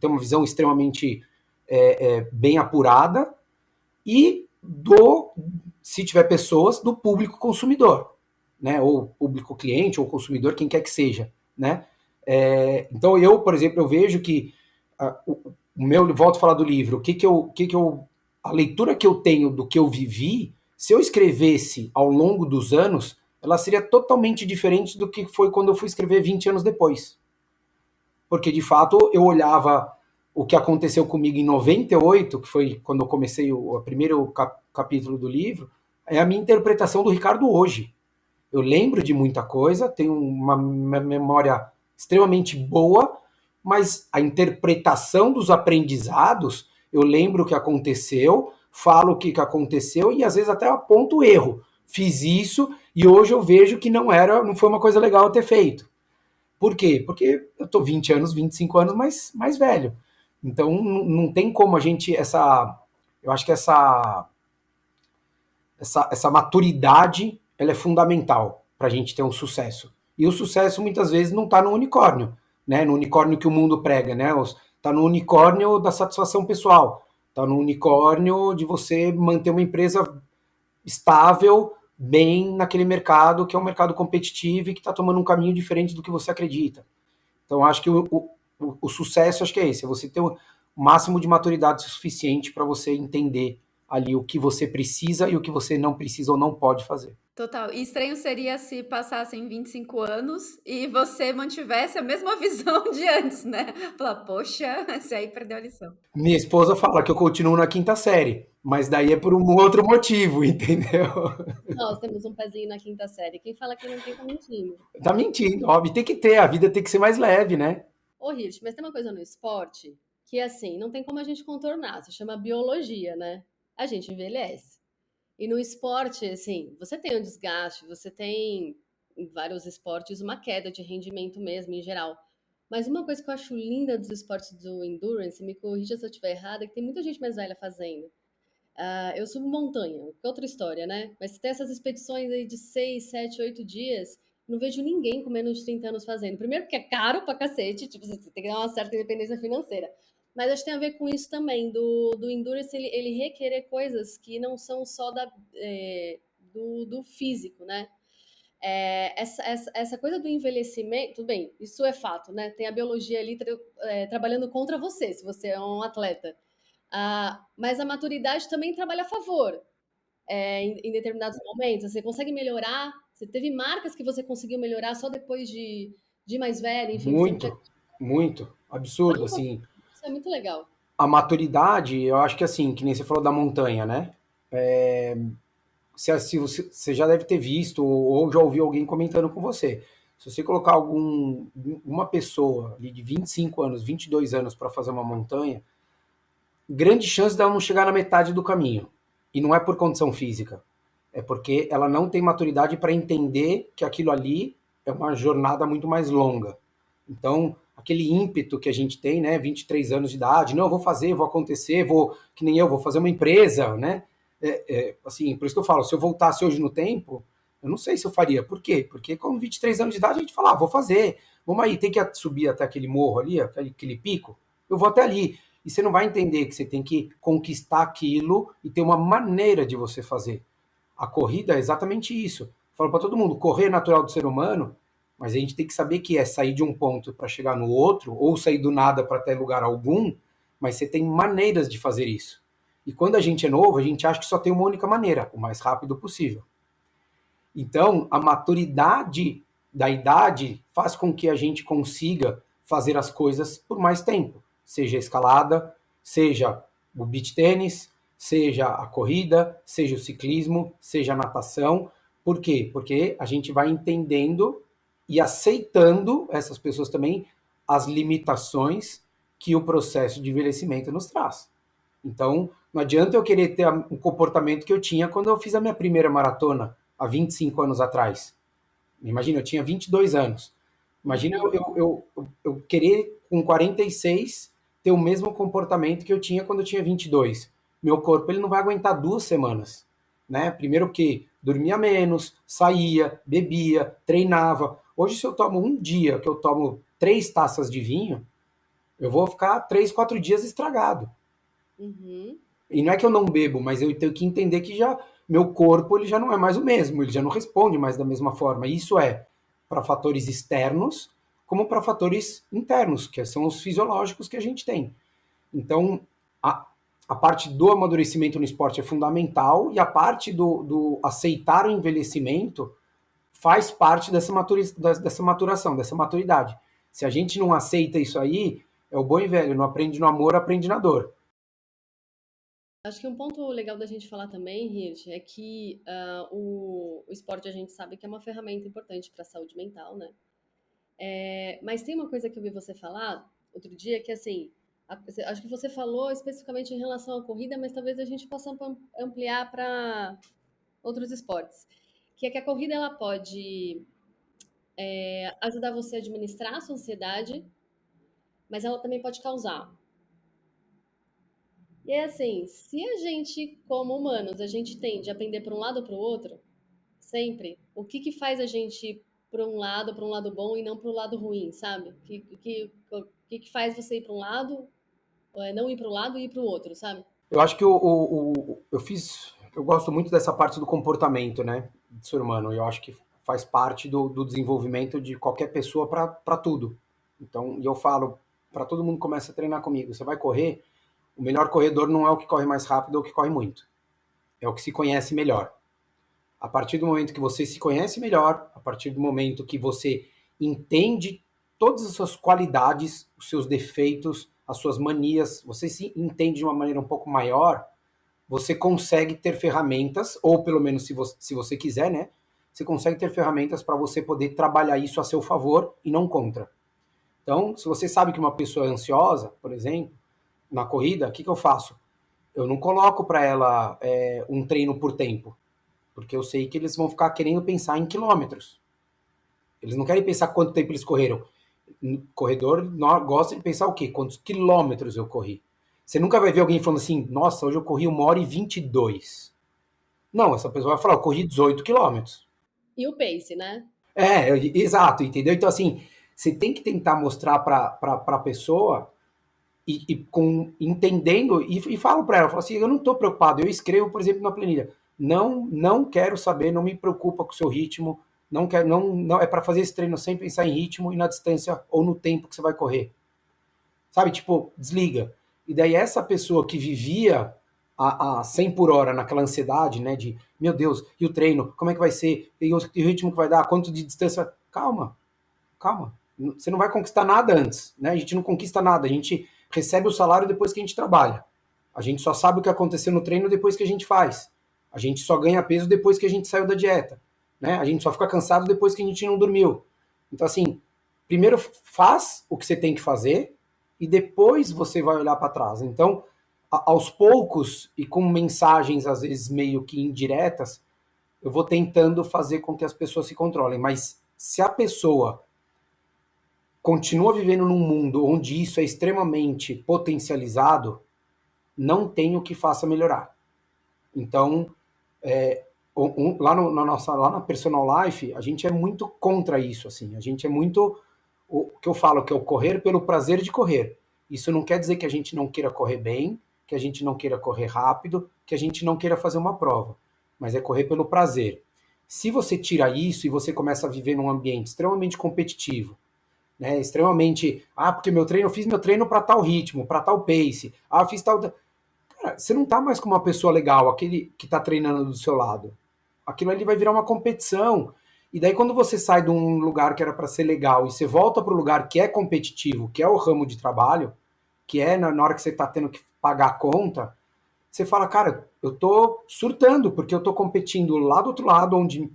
ter uma visão extremamente bem apurada, e se tiver pessoas, do público consumidor, né? Ou público cliente, ou consumidor, quem quer que seja, né? Então eu, por exemplo, eu vejo que volto a falar do livro, a leitura que eu tenho do que eu vivi, se eu escrevesse ao longo dos anos, ela seria totalmente diferente do que foi quando eu fui escrever 20 anos depois. Porque, de fato, eu olhava o que aconteceu comigo em 98, que foi quando eu comecei o primeiro capítulo do livro, é a minha interpretação do Ricardo hoje. Eu lembro de muita coisa, tenho uma memória extremamente boa, mas a interpretação dos aprendizados, eu lembro o que aconteceu, falo o que aconteceu e às vezes até aponto o erro. Fiz isso e hoje eu vejo que não foi uma coisa legal ter feito. Por quê? Porque eu tô 20 anos, 25 anos mais velho. Então não tem como a gente eu acho que essa maturidade ela é fundamental para a gente ter um sucesso. E o sucesso muitas vezes não está no unicórnio, né? No unicórnio que o mundo prega, né? Tá no unicórnio da satisfação pessoal, tá no unicórnio de você manter uma empresa estável, bem naquele mercado que é um mercado competitivo e que está tomando um caminho diferente do que você acredita. Então, acho que o sucesso, acho que é esse, é você ter o máximo de maturidade suficiente para você entender ali o que você precisa e o que você não precisa ou não pode fazer. Total. E estranho seria se passassem 25 anos e você mantivesse a mesma visão de antes, né? Falar, poxa, esse aí perdeu a lição. Minha esposa fala que eu continuo na quinta série, mas daí é por um outro motivo, entendeu? Nós temos um pezinho na quinta série. Quem fala que não tem, tá mentindo. Tá mentindo, óbvio, tem que ter, a vida tem que ser mais leve, né? Ô, Hirsch, mas tem uma coisa no esporte que, assim, não tem como a gente contornar. Se chama biologia, né? A gente envelhece. E no esporte, assim, você tem um desgaste, você tem em vários esportes uma queda de rendimento mesmo, em geral. Mas uma coisa que eu acho linda dos esportes do endurance, me corrija se eu estiver errada, é que tem muita gente mais velha fazendo. Eu subo montanha, que é outra história, né? Mas se tem essas expedições aí de 6, 7, 8 dias, não vejo ninguém com menos de 30 anos fazendo. Primeiro porque é caro pra cacete, tipo, você tem que dar uma certa independência financeira. Mas acho que tem a ver com isso também, do Endurance ele requerer coisas que não são só do físico, né? Essa coisa do envelhecimento, tudo bem, isso é fato, né? Tem a biologia ali trabalhando contra você, se você é um atleta. Mas a maturidade também trabalha a favor em determinados momentos. Você consegue melhorar. Você teve marcas que você conseguiu melhorar só depois de mais velho, enfim, de sempre. Muito, muito. Absurdo, assim. Isso é muito legal. A maturidade, eu acho que assim, que nem você falou da montanha, né? Se você já deve ter visto ou já ouviu alguém comentando com você. Se você colocar uma pessoa ali de 25 anos, 22 anos para fazer uma montanha, grande chance dela não chegar na metade do caminho. E não é por condição física, é porque ela não tem maturidade para entender que aquilo ali é uma jornada muito mais longa. Então, aquele ímpeto que a gente tem, né, 23 anos de idade, não, vou fazer, vou acontecer, vou, que nem eu, vou fazer uma empresa, né? Assim, por isso que eu falo, se eu voltasse hoje no tempo, eu não sei se eu faria. Por quê? Porque com 23 anos de idade a gente fala, vou fazer, vamos aí, tem que subir até aquele morro ali, aquele pico, eu vou até ali. E você não vai entender que você tem que conquistar aquilo e ter uma maneira de você fazer. A corrida é exatamente isso. Falo para todo mundo, correr é natural do ser humano, mas a gente tem que saber que é sair de um ponto para chegar no outro, ou sair do nada para ter lugar algum, mas você tem maneiras de fazer isso. E quando a gente é novo, a gente acha que só tem uma única maneira, o mais rápido possível. Então, a maturidade da idade faz com que a gente consiga fazer as coisas por mais tempo, seja a escalada, seja o beach tênis, seja a corrida, seja o ciclismo, seja a natação. Por quê? Porque a gente vai entendendo e aceitando essas pessoas também as limitações que o processo de envelhecimento nos traz. Então, não adianta eu querer ter o comportamento que eu tinha quando eu fiz a minha primeira maratona, há 25 anos atrás. Imagina, eu tinha 22 anos. Imagina Uhum. eu querer, com 46, ter o mesmo comportamento que eu tinha quando eu tinha 22. Meu corpo ele não vai aguentar 2 semanas. Né? Primeiro que dormia menos, saía, bebia, treinava. Hoje, se eu tomo um dia que eu tomo 3 taças de vinho, eu vou ficar 3, 4 dias estragado. Uhum. E não é que eu não bebo, mas eu tenho que entender que já meu corpo ele já não é mais o mesmo, ele já não responde mais da mesma forma. E isso é para fatores externos, como para fatores internos, que são os fisiológicos que a gente tem. Então, a, a parte do amadurecimento no esporte é fundamental e a parte do aceitar o envelhecimento faz parte dessa maturação, dessa maturidade. Se a gente não aceita isso aí, é o bom e velho, não aprende no amor, aprende na dor. Acho que um ponto legal da gente falar também, Hirsch, é que o esporte a gente sabe que é uma ferramenta importante para a saúde mental, né? Mas tem uma coisa que eu vi você falar outro dia que, assim, acho que você falou especificamente em relação à corrida, mas talvez a gente possa ampliar para outros esportes. Que é que a corrida ela pode ajudar você a administrar a sua ansiedade, mas ela também pode causar. E é assim, se a gente, como humanos, a gente tende a aprender para um lado ou para o outro, sempre, o que que faz a gente para um lado bom e não para o lado ruim, sabe? Que faz você ir para um lado, não ir para um lado e ir para o outro, sabe? Eu acho que eu gosto muito dessa parte do comportamento, né, do ser humano. Eu acho que faz parte do desenvolvimento de qualquer pessoa para tudo. Então, e eu falo para todo mundo que começa a treinar comigo, você vai correr, o melhor corredor não é o que corre mais rápido ou o que corre muito. É o que se conhece melhor. A partir do momento que você se conhece melhor, a partir do momento que você entende todas as suas qualidades, os seus defeitos, as suas manias, você se entende de uma maneira um pouco maior, você consegue ter ferramentas, ou pelo menos se você quiser, né? Você consegue ter ferramentas para você poder trabalhar isso a seu favor e não contra. Então, se você sabe que uma pessoa é ansiosa, por exemplo, na corrida, o que eu faço? Eu não coloco para ela um treino por tempo, porque eu sei que eles vão ficar querendo pensar em quilômetros. Eles não querem pensar quanto tempo eles correram. O corredor gosta de pensar o quê? Quantos quilômetros eu corri. Você nunca vai ver alguém falando assim, nossa, hoje eu corri 1h22. Não, essa pessoa vai falar, eu corri 18 quilômetros. E o pace, né? Exato, entendeu? Então, assim, você tem que tentar mostrar para a pessoa entendendo e falo para ela, falo assim, eu não estou preocupado, eu escrevo, por exemplo, na planilha, não quero saber, não me preocupa com o seu ritmo, não quero, não é para fazer esse treino sem pensar em ritmo e na distância ou no tempo que você vai correr, sabe, tipo, desliga. E daí essa pessoa que vivia a 100 por hora naquela ansiedade, né, de, meu Deus, e o treino, como é que vai ser, e o ritmo que vai dar, quanto de distância, calma, você não vai conquistar nada antes, né? A gente não conquista nada, a gente recebe o salário depois que a gente trabalha. A gente só sabe o que aconteceu no treino depois que a gente faz. A gente só ganha peso depois que a gente saiu da dieta, né? A gente só fica cansado depois que a gente não dormiu. Então, assim, primeiro faz o que você tem que fazer e depois você vai olhar para trás. Então, aos poucos e com mensagens às vezes meio que indiretas, eu vou tentando fazer com que as pessoas se controlem. Mas se a pessoa continua vivendo num mundo onde isso é extremamente potencializado, não tem o que faça melhorar. Então, lá na Personal Life, a gente é muito contra isso, assim. A gente é muito o que eu falo, que é o correr pelo prazer de correr. Isso não quer dizer que a gente não queira correr bem, que a gente não queira correr rápido, que a gente não queira fazer uma prova, mas é correr pelo prazer. Se você tira isso e você começa a viver num ambiente extremamente competitivo, né, extremamente, porque eu fiz meu treino para tal ritmo, para tal pace, eu fiz tal. Cara, você não tá mais com uma pessoa legal, aquele que tá treinando do seu lado. Aquilo ali vai virar uma competição. E daí quando você sai de um lugar que era para ser legal e você volta para o lugar que é competitivo, que é o ramo de trabalho, que é na hora que você tá tendo que pagar a conta, você fala, cara, eu tô surtando, porque eu tô competindo lá do outro lado, onde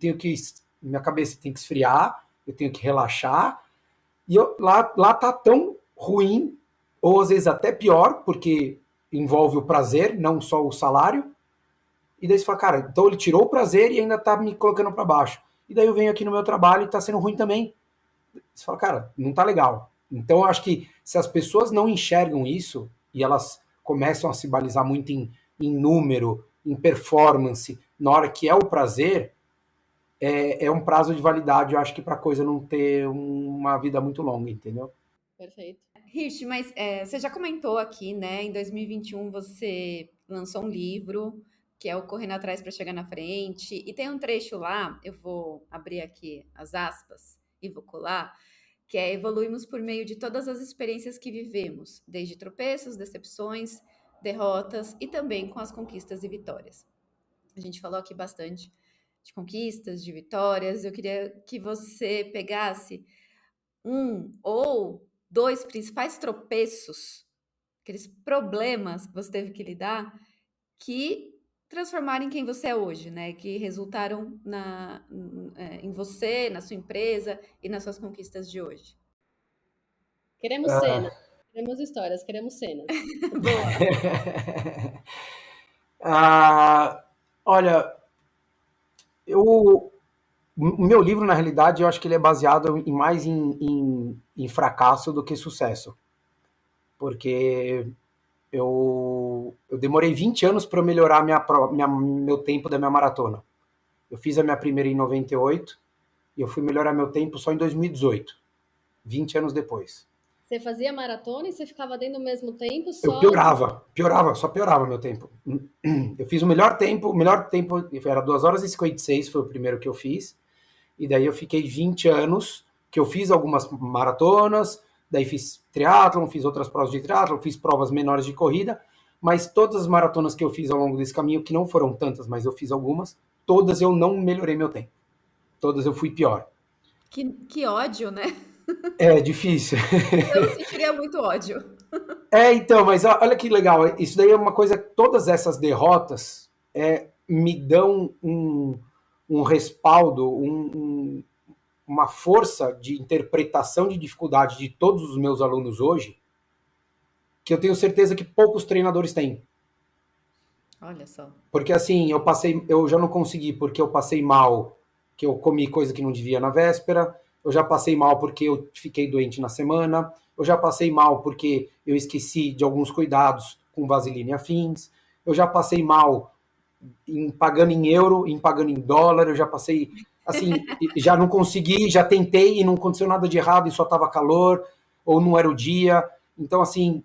minha cabeça tem que esfriar, eu tenho que relaxar, e lá tá tão ruim, ou às vezes até pior, porque envolve o prazer, não só o salário. E daí você fala, cara, então ele tirou o prazer e ainda tá me colocando para baixo. E daí eu venho aqui no meu trabalho e tá sendo ruim também. Você fala, cara, não tá legal. Então eu acho que se as pessoas não enxergam isso e elas começam a se balizar muito em número, em performance, na hora que é o prazer, é um prazo de validade, eu acho que para a coisa não ter uma vida muito longa, entendeu? Perfeito. Rich, mas você já comentou aqui, né? Em 2021 você lançou um livro que é o Correndo Atrás para Chegar na Frente, e tem um trecho lá, eu vou abrir aqui as aspas e vou colar, que é evoluímos por meio de todas as experiências que vivemos, desde tropeços, decepções, derrotas e também com as conquistas e vitórias. A gente falou aqui bastante de conquistas, de vitórias. Eu queria que você pegasse um ou dois principais tropeços, aqueles problemas que você teve que lidar, que transformaram em quem você é hoje, né? Que resultaram em você, na sua empresa e nas suas conquistas de hoje. Queremos cenas, queremos histórias, queremos cenas. Boa. Olha, o meu livro, na realidade, eu acho que ele é baseado mais em fracasso do que sucesso. Porque eu demorei 20 anos para melhorar meu tempo da minha maratona. Eu fiz a minha primeira em 98, e eu fui melhorar meu tempo só em 2018, 20 anos depois. Você fazia maratona e você ficava dentro do mesmo tempo, Eu só piorava, só piorava meu tempo. Eu fiz o melhor tempo era 2 horas e 56, foi o primeiro que eu fiz, e daí eu fiquei 20 anos, que eu fiz algumas maratonas, daí fiz triatlon, fiz outras provas de triatlon, fiz provas menores de corrida, mas todas as maratonas que eu fiz ao longo desse caminho, que não foram tantas, mas eu fiz algumas, todas eu não melhorei meu tempo. Todas eu fui pior. Que ódio, né? É difícil. Eu sentiria muito ódio. Então, mas olha que legal. Isso daí é uma coisa, todas essas derrotas me dão um respaldo, uma força de interpretação de dificuldade de todos os meus alunos hoje, que eu tenho certeza que poucos treinadores têm. Olha só. Porque assim, eu já não consegui porque eu passei mal, que eu comi coisa que não devia na véspera, eu já passei mal porque eu fiquei doente na semana, eu já passei mal porque eu esqueci de alguns cuidados com vaselina e afins, eu já passei mal pagando em euro, pagando em dólar, eu já passei, assim, já não consegui, já tentei e não aconteceu nada de errado e só estava calor, ou não era o dia. Então, assim,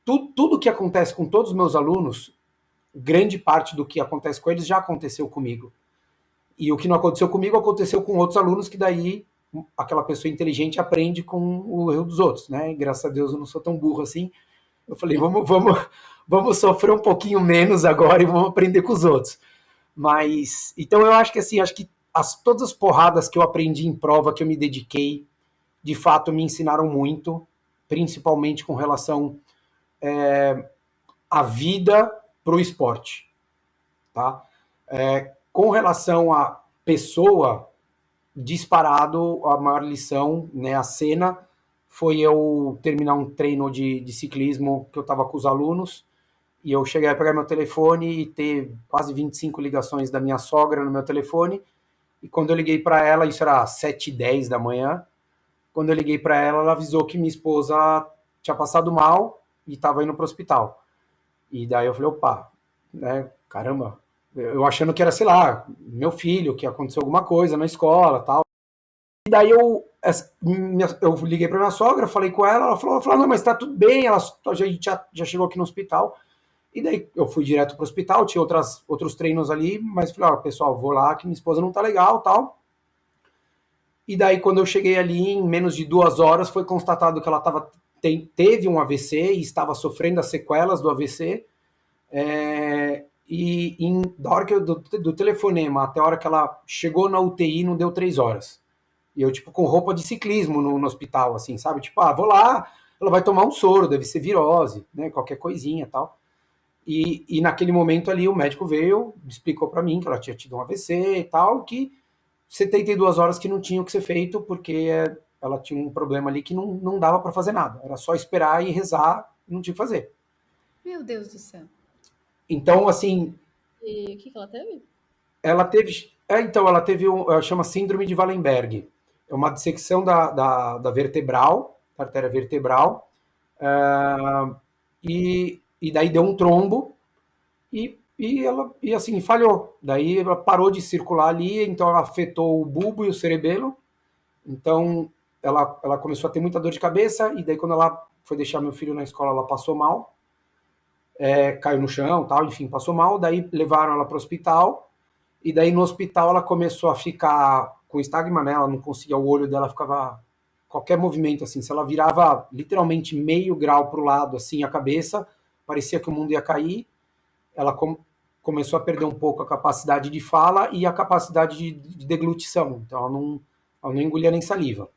tudo que acontece com todos os meus alunos, grande parte do que acontece com eles já aconteceu comigo. E o que não aconteceu comigo aconteceu com outros alunos, que daí aquela pessoa inteligente aprende com o erro dos outros, né? E graças a Deus eu não sou tão burro assim. Eu falei, vamos sofrer um pouquinho menos agora e vamos aprender com os outros. Mas, então eu acho que assim, todas as porradas que eu aprendi em prova, que eu me dediquei, de fato me ensinaram muito, principalmente com relação à vida para o esporte, tá? Com relação à pessoa, disparado, a maior lição, né, a cena, foi eu terminar um treino de ciclismo que eu estava com os alunos, e eu cheguei a pegar meu telefone e ter quase 25 ligações da minha sogra no meu telefone, e quando eu liguei para ela, isso era 7h10 da manhã, quando eu liguei para ela, ela avisou que minha esposa tinha passado mal e estava indo para o hospital. E daí eu falei, opa, né, caramba, eu achando que era, sei lá, meu filho, que aconteceu alguma coisa na escola, tal. E daí eu liguei para minha sogra, falei com ela, ela falou, não, mas tá tudo bem, a gente já chegou aqui no hospital. E daí eu fui direto pro hospital, tinha outros treinos ali, mas falei, ó, pessoal, vou lá que minha esposa não tá legal, tal. E daí quando eu cheguei ali, em menos de 2 horas, foi constatado que ela teve um AVC e estava sofrendo as sequelas do AVC. Da hora do telefonema até a hora que ela chegou na UTI, não deu 3 horas. E eu, tipo, com roupa de ciclismo no hospital, assim, sabe? Tipo, vou lá, ela vai tomar um soro, deve ser virose, né? Qualquer coisinha e tal. E naquele momento ali, o médico veio, explicou para mim que ela tinha tido um AVC e tal, que 72 horas que não tinha o que ser feito, porque ela tinha um problema ali que não dava para fazer nada. Era só esperar e rezar, não tinha o que fazer. Meu Deus do céu. Então, assim, E o que ela teve? ela teve chama síndrome de Wallenberg. É uma dissecção da vertebral, da artéria vertebral, e daí deu um trombo e assim falhou. Daí ela parou de circular ali, então ela afetou o bulbo e o cerebelo. Então ela começou a ter muita dor de cabeça, e daí quando ela foi deixar meu filho na escola, ela passou mal, caiu no chão, tal, enfim, passou mal. Daí levaram ela para o hospital, e daí no hospital ela começou a ficar com estagma, né? Ela não conseguia, o olho dela ficava, qualquer movimento assim, se ela virava literalmente meio grau para o lado, assim, a cabeça, parecia que o mundo ia cair. Ela começou a perder um pouco a capacidade de fala e a capacidade de deglutição, então ela não engolia nem saliva.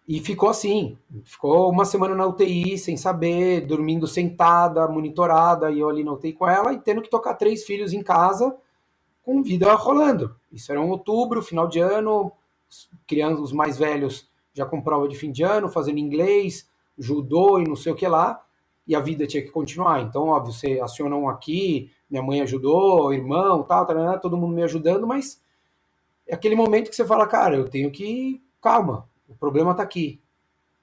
E ficou assim, ficou uma semana na UTI, sem saber, dormindo sentada, monitorada, e eu ali na UTI com ela, e tendo que tocar 3 filhos em casa, com vida rolando. Isso era em outubro, final de ano, criando os mais velhos já com prova de fim de ano, fazendo inglês, judô e não sei o que lá, e a vida tinha que continuar. Então, óbvio, você aciona um aqui, minha mãe ajudou, irmão, tal, todo mundo me ajudando, mas é aquele momento que você fala, cara, eu tenho que, calma, o problema tá aqui,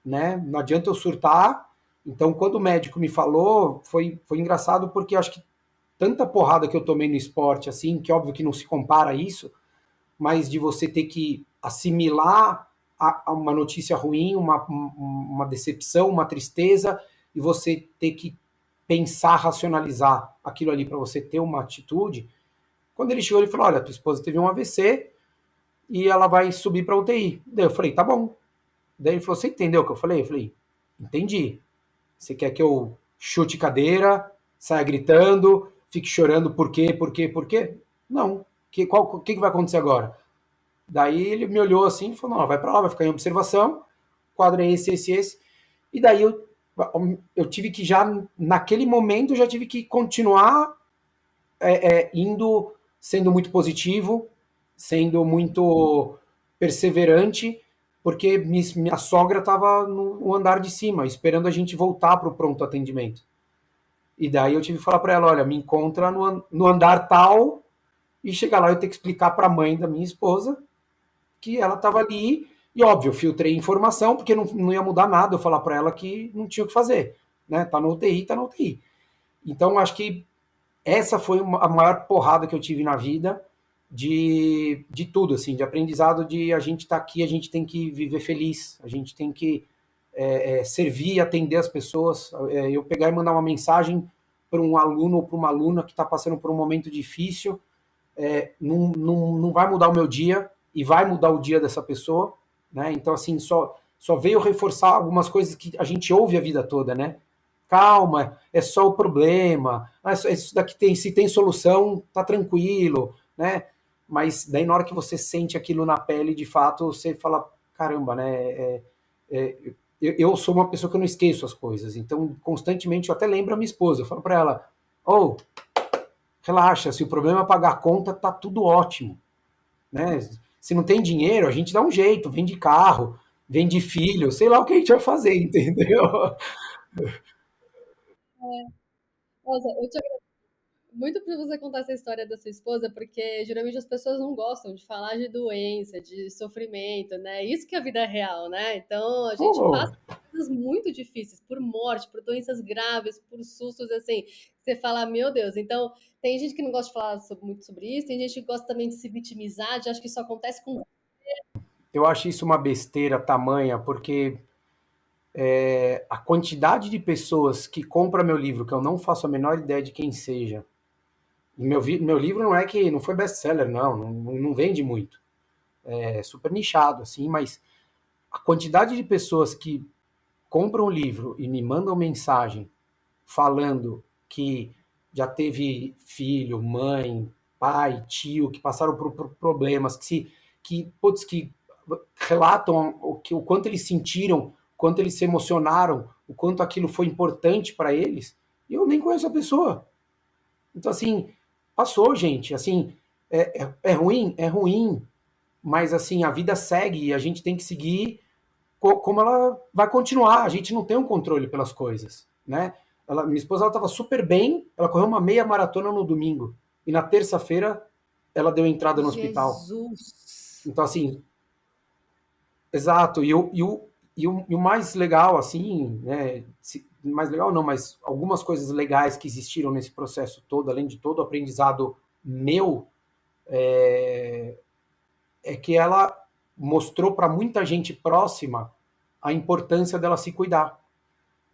né? Não adianta eu surtar. Então, quando o médico me falou, foi engraçado, porque eu acho que tanta porrada que eu tomei no esporte, assim, que óbvio que não se compara a isso, mas de você ter que assimilar a uma notícia ruim, uma decepção, uma tristeza, e você ter que pensar, racionalizar aquilo ali para você ter uma atitude. Quando ele chegou, ele falou: olha, tua esposa teve um AVC e ela vai subir para UTI. Daí eu falei: tá bom. Daí ele falou: você entendeu o que eu falei? Eu falei: entendi. Você quer que eu chute cadeira, saia gritando, fique chorando por quê, por quê, por quê? Não. O que vai acontecer agora? Daí ele me olhou assim e falou: não, vai para lá, vai ficar em observação, o quadro é esse, esse, esse. E daí eu tive que já, naquele momento, eu já tive que continuar indo, sendo muito positivo, sendo muito perseverante, porque minha sogra estava no andar de cima, esperando a gente voltar para o pronto atendimento. E daí eu tive que falar para ela: olha, me encontra no andar tal, e chegar lá eu ter que explicar para a mãe da minha esposa que ela estava ali. E óbvio, eu filtrei informação, porque não ia mudar nada eu falar para ela que não tinha o que fazer. Né? Tá no UTI, tá no UTI. Então, acho que essa foi a maior porrada que eu tive na vida, de tudo, assim, de aprendizado, de a gente tá aqui, a gente tem que viver feliz, a gente tem que servir e atender as pessoas. Eu pegar e mandar uma mensagem para um aluno ou para uma aluna que está passando por um momento difícil, não vai mudar o meu dia e vai mudar o dia dessa pessoa, né? Então, assim, só veio reforçar algumas coisas que a gente ouve a vida toda, né? Calma, é só o problema, isso daqui se tem solução, tá tranquilo, né? Mas daí na hora que você sente aquilo na pele, de fato, você fala: caramba, né? Eu sou uma pessoa que eu não esqueço as coisas, então constantemente eu até lembro a minha esposa, eu falo para ela: oh, relaxa, se o problema é pagar a conta, tá tudo ótimo, né? Se não tem dinheiro, a gente dá um jeito, vende carro, vende filho, sei lá o que a gente vai fazer, entendeu? Nossa, eu te agradeço muito por você contar essa história da sua esposa, porque geralmente as pessoas não gostam de falar de doença, de sofrimento, né? Isso que é a vida real, né? Então a gente Pô, passa por coisas muito difíceis, por morte, por doenças graves, por sustos assim. Você fala: meu Deus. Então tem gente que não gosta de falar muito sobre isso, tem gente que gosta também de se vitimizar, de acha que isso acontece com. eu acho isso uma besteira tamanha, porque a quantidade de pessoas que compram meu livro, que eu não faço a menor ideia de quem seja, e meu livro não é que não foi best-seller, não vende muito, é super nichado, assim, mas a quantidade de pessoas que compram o livro e me mandam mensagem falando que já teve filho, mãe, pai, tio, que passaram por problemas, que relatam o quanto eles sentiram, o quanto eles se emocionaram, o quanto aquilo foi importante para eles, e eu nem conheço a pessoa. Então, assim, passou, gente. Assim, é ruim, mas assim, a vida segue e a gente tem que seguir como ela vai continuar. A gente não tem um controle pelas coisas, né? Minha esposa estava super bem, ela correu uma meia maratona no domingo e na terça-feira ela deu entrada no hospital. Jesus. Então, assim, exato. E o mais legal, assim, né? Mais legal não, mas algumas coisas legais que existiram nesse processo todo, além de todo o aprendizado meu, é que ela mostrou para muita gente próxima a importância dela se cuidar,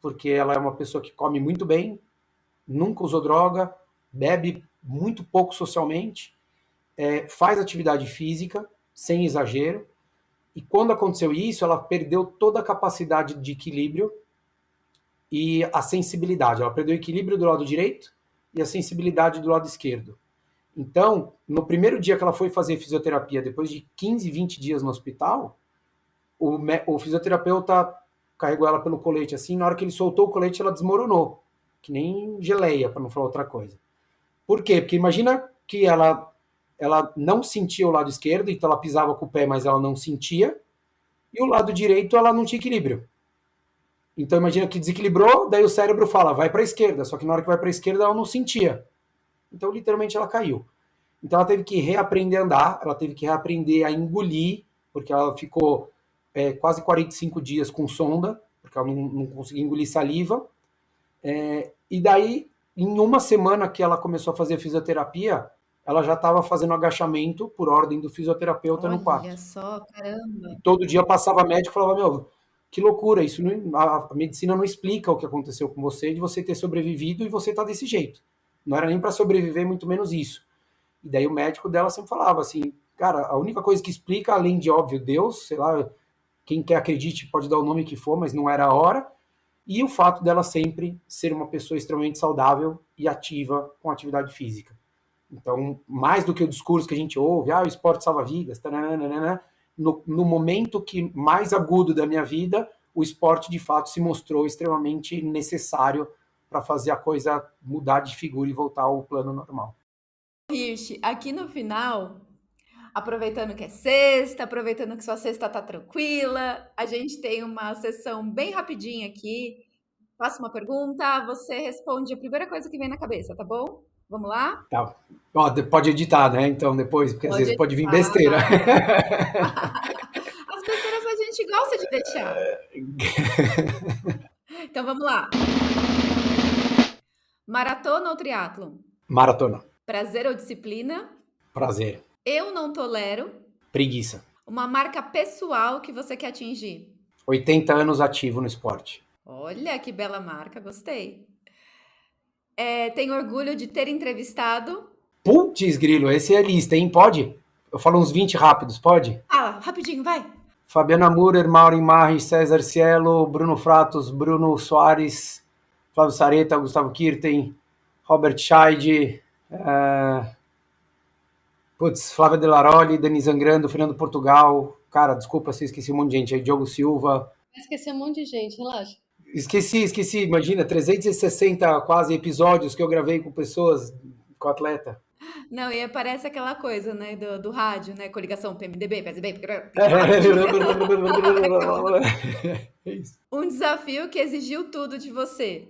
porque ela é uma pessoa que come muito bem, nunca usou droga, bebe muito pouco socialmente, faz atividade física, sem exagero, e quando aconteceu isso, ela perdeu toda a capacidade de equilíbrio e a sensibilidade. Ela perdeu o equilíbrio do lado direito e a sensibilidade do lado esquerdo. Então, no primeiro dia que ela foi fazer fisioterapia, depois de 15, 20 dias no hospital, o fisioterapeuta carregou ela pelo colete assim, na hora que ele soltou o colete, ela desmoronou, que nem geleia, para não falar outra coisa. Por quê? Porque imagina que ela não sentia o lado esquerdo, então ela pisava com o pé, mas ela não sentia, e o lado direito ela não tinha equilíbrio. Então imagina que desequilibrou, daí o cérebro fala, vai para a esquerda, só que na hora que vai para a esquerda ela não sentia. Então literalmente ela caiu. Então ela teve que reaprender a andar, ela teve que reaprender a engolir, porque ela ficou quase 45 dias com sonda, porque ela não conseguia engolir saliva. E daí, em uma semana que ela começou a fazer fisioterapia, ela já estava fazendo agachamento por ordem do fisioterapeuta no Olha quarto. só, E caramba. todo dia passava médico e falava, meu, que loucura, isso não, a medicina não explica o que aconteceu com você, de você ter sobrevivido e você tá desse jeito. Não era nem para sobreviver, muito menos isso. E daí o médico dela sempre falava assim, cara, a única coisa que explica, além de, óbvio, Deus, sei lá, quem quer acredite pode dar o nome que for, mas não era a hora, e o fato dela sempre ser uma pessoa extremamente saudável e ativa com atividade física. Então, mais do que o discurso que a gente ouve, o esporte salva vidas, taranana, no momento que mais agudo da minha vida, o esporte de fato se mostrou extremamente necessário para fazer a coisa mudar de figura e voltar ao plano normal. Hirsch, aqui no final, aproveitando que é sexta, aproveitando que sua sexta tá tranquila, a gente tem uma sessão bem rapidinha aqui. Faço uma pergunta, você responde a primeira coisa que vem na cabeça, tá bom? Vamos lá? Tá. Ó, pode editar, né? Então, depois, porque às Pode vezes pode vir editar. besteira. As besteiras a gente gosta de deixar. Então vamos lá. Maratona ou triatlon? Maratona. Prazer ou disciplina? Prazer. Eu não tolero. Preguiça. Uma marca pessoal que você quer atingir? 80 anos ativo no esporte. Olha que bela marca, gostei. Tem orgulho de ter entrevistado? Putz, grilo, esse é a lista, hein? Pode? Eu falo uns 20 rápidos, pode? Fala, rapidinho, vai. Fabiana Murer, Mauro Marri, César Cielo, Bruno Fratos, Bruno Soares, Flávio Sareta, Gustavo Kirten, Robert Scheid, Flávia Delaroli, Denise Angrando, Fernando Portugal. Cara, desculpa se esqueci um monte de gente aí. Diogo Silva. Esqueci um monte de gente, relaxa. Esqueci. Imagina, 360 quase episódios que eu gravei com pessoas, com atleta. Não, e parece aquela coisa, né, do rádio, né, coligação PMDB, PSB. É isso. Um desafio que exigiu tudo de você.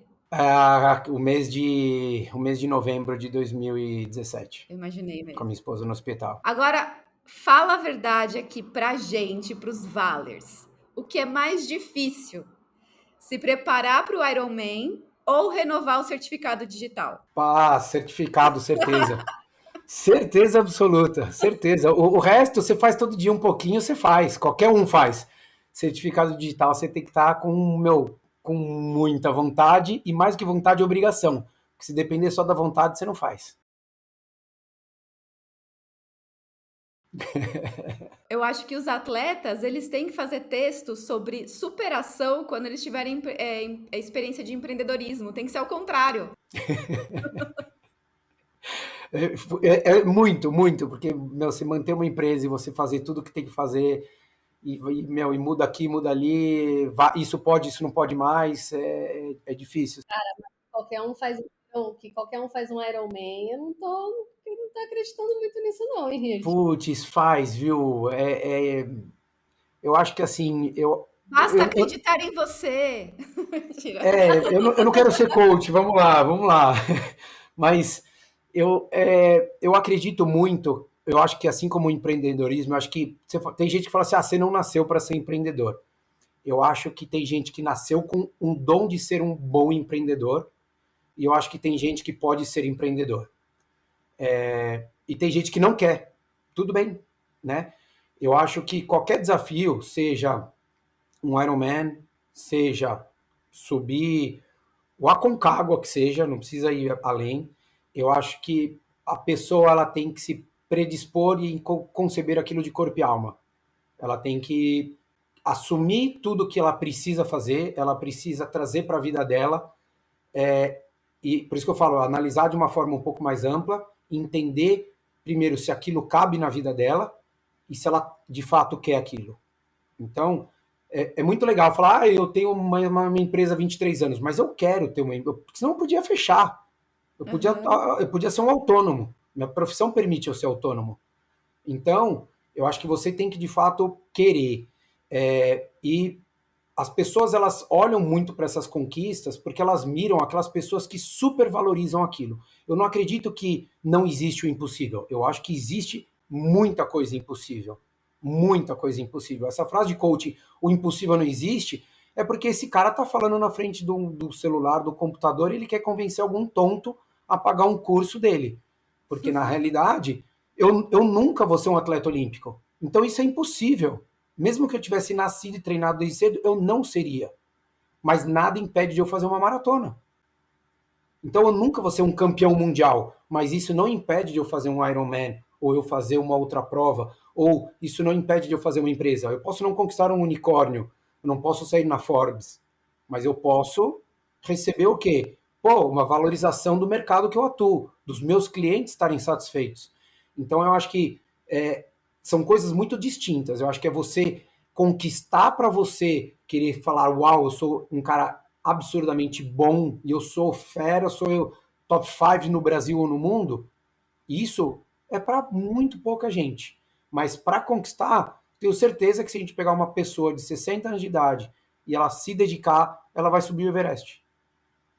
O mês de novembro de 2017. Eu imaginei Com a mesmo. minha esposa no hospital. Agora, fala a verdade aqui pra gente, pros Valers. O que é mais difícil? Se preparar para o Ironman ou renovar o certificado digital? Certificado, certeza. Certeza absoluta, certeza. O resto você faz todo dia um pouquinho, você faz. Qualquer um faz. Certificado digital você tem que estar com muita vontade e mais que vontade, obrigação. Porque se depender só da vontade, você não faz. Eu acho que os atletas, eles têm que fazer textos sobre superação quando eles tiverem experiência de empreendedorismo. Tem que ser ao contrário. Muito, muito, porque você manter uma empresa e você fazer tudo o que tem que fazer e muda aqui, muda ali, isso pode, isso não pode mais, é difícil. Qualquer um faz um Ironman. Eu não tô acreditando muito nisso, não, Henrique. Putz, faz, viu? Eu acho que assim, Basta acreditar em você. Mentira. eu não quero ser coach, vamos lá. Mas eu acredito muito, eu acho que assim como o empreendedorismo, eu acho que tem gente que fala assim, você não nasceu para ser empreendedor. Eu acho que tem gente que nasceu com um dom de ser um bom empreendedor, e eu acho que tem gente que pode ser empreendedor. E tem gente que não quer. Tudo bem, né? Eu acho que qualquer desafio, seja um Ironman, seja subir o Aconcagua, que seja, não precisa ir além. Eu acho que a pessoa ela tem que se predispor e conceber aquilo de corpo e alma. Ela tem que assumir tudo que ela precisa fazer, ela precisa trazer para a vida dela, e por isso que eu falo, analisar de uma forma um pouco mais ampla, entender primeiro se aquilo cabe na vida dela e se ela de fato quer aquilo. Então, é muito legal falar, eu tenho uma empresa há 23 anos, mas eu quero ter uma empresa, senão eu podia fechar. Eu podia ser um autônomo. Minha profissão permite eu ser autônomo. Então, eu acho que você tem que, de fato, querer. E as pessoas, elas olham muito para essas conquistas porque elas miram aquelas pessoas que supervalorizam aquilo. Eu não acredito que não existe o impossível. Eu acho que existe muita coisa impossível. Muita coisa impossível. Essa frase de coach, o impossível não existe, é porque esse cara tá falando na frente do celular, do computador, e ele quer convencer algum tonto a pagar um curso dele. Porque, na realidade, eu nunca vou ser um atleta olímpico. Então, isso é impossível. Mesmo que eu tivesse nascido e treinado desde cedo, eu não seria. Mas nada impede de eu fazer uma maratona. Então, eu nunca vou ser um campeão mundial. Mas isso não impede de eu fazer um Ironman, ou eu fazer uma outra prova, ou isso não impede de eu fazer uma empresa. Eu posso não conquistar um unicórnio, eu não posso sair na Forbes, mas eu posso receber o quê? Pô, uma valorização do mercado que eu atuo, dos meus clientes estarem satisfeitos. Então, eu acho que são coisas muito distintas. Eu acho que é você conquistar para você querer falar, uau, eu sou um cara absurdamente bom e eu sou fera, eu sou eu top 5 no Brasil ou no mundo. Isso é para muito pouca gente. Mas para conquistar, tenho certeza que se a gente pegar uma pessoa de 60 anos de idade e ela se dedicar, ela vai subir o Everest.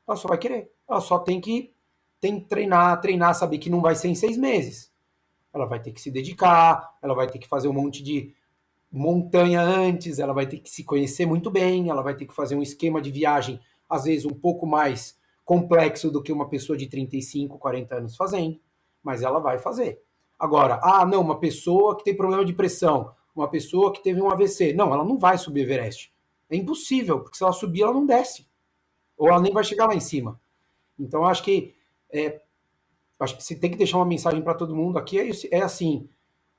Ela só vai querer. Ela só tem que treinar, saber que não vai ser em 6 meses. Ela vai ter que se dedicar, ela vai ter que fazer um monte de montanha antes, ela vai ter que se conhecer muito bem, ela vai ter que fazer um esquema de viagem, às vezes um pouco mais complexo do que uma pessoa de 35, 40 anos fazendo, mas ela vai fazer. Agora, não, uma pessoa que tem problema de pressão, uma pessoa que teve um AVC, não, ela não vai subir Everest. É impossível, porque se ela subir, ela não desce. Ou ela nem vai chegar lá em cima. Então, acho que você tem que deixar uma mensagem para todo mundo aqui, é assim,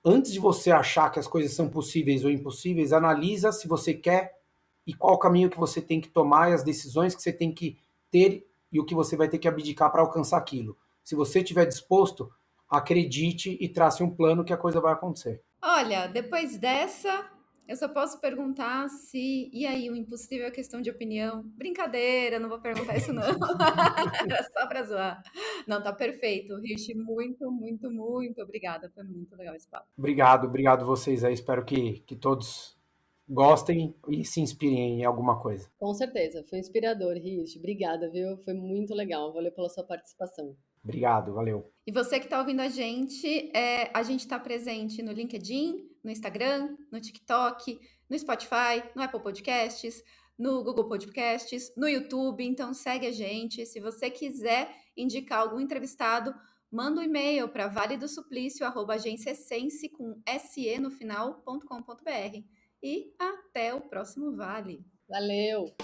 antes de você achar que as coisas são possíveis ou impossíveis, analisa se você quer e qual o caminho que você tem que tomar e as decisões que você tem que ter e o que você vai ter que abdicar para alcançar aquilo. Se você estiver disposto, acredite e trace um plano que a coisa vai acontecer. Olha, depois dessa, eu só posso perguntar se. E aí, o impossível é questão de opinião? Brincadeira, não vou perguntar isso, não. Era só pra zoar. Não, tá perfeito. Rich, muito, muito, muito obrigada. Foi muito legal esse papo. Obrigado vocês aí. Espero que todos gostem e se inspirem em alguma coisa. Com certeza, foi inspirador, Rich. Obrigada, viu? Foi muito legal. Valeu pela sua participação. Obrigado, valeu. E você que está ouvindo a gente está presente no LinkedIn, no Instagram, no TikTok, no Spotify, no Apple Podcasts, no Google Podcasts, no YouTube. Então segue a gente. Se você quiser indicar algum entrevistado, manda um e-mail para valedosuplicio@agenciasense com se no final.com.br. E até o próximo Vale. Valeu!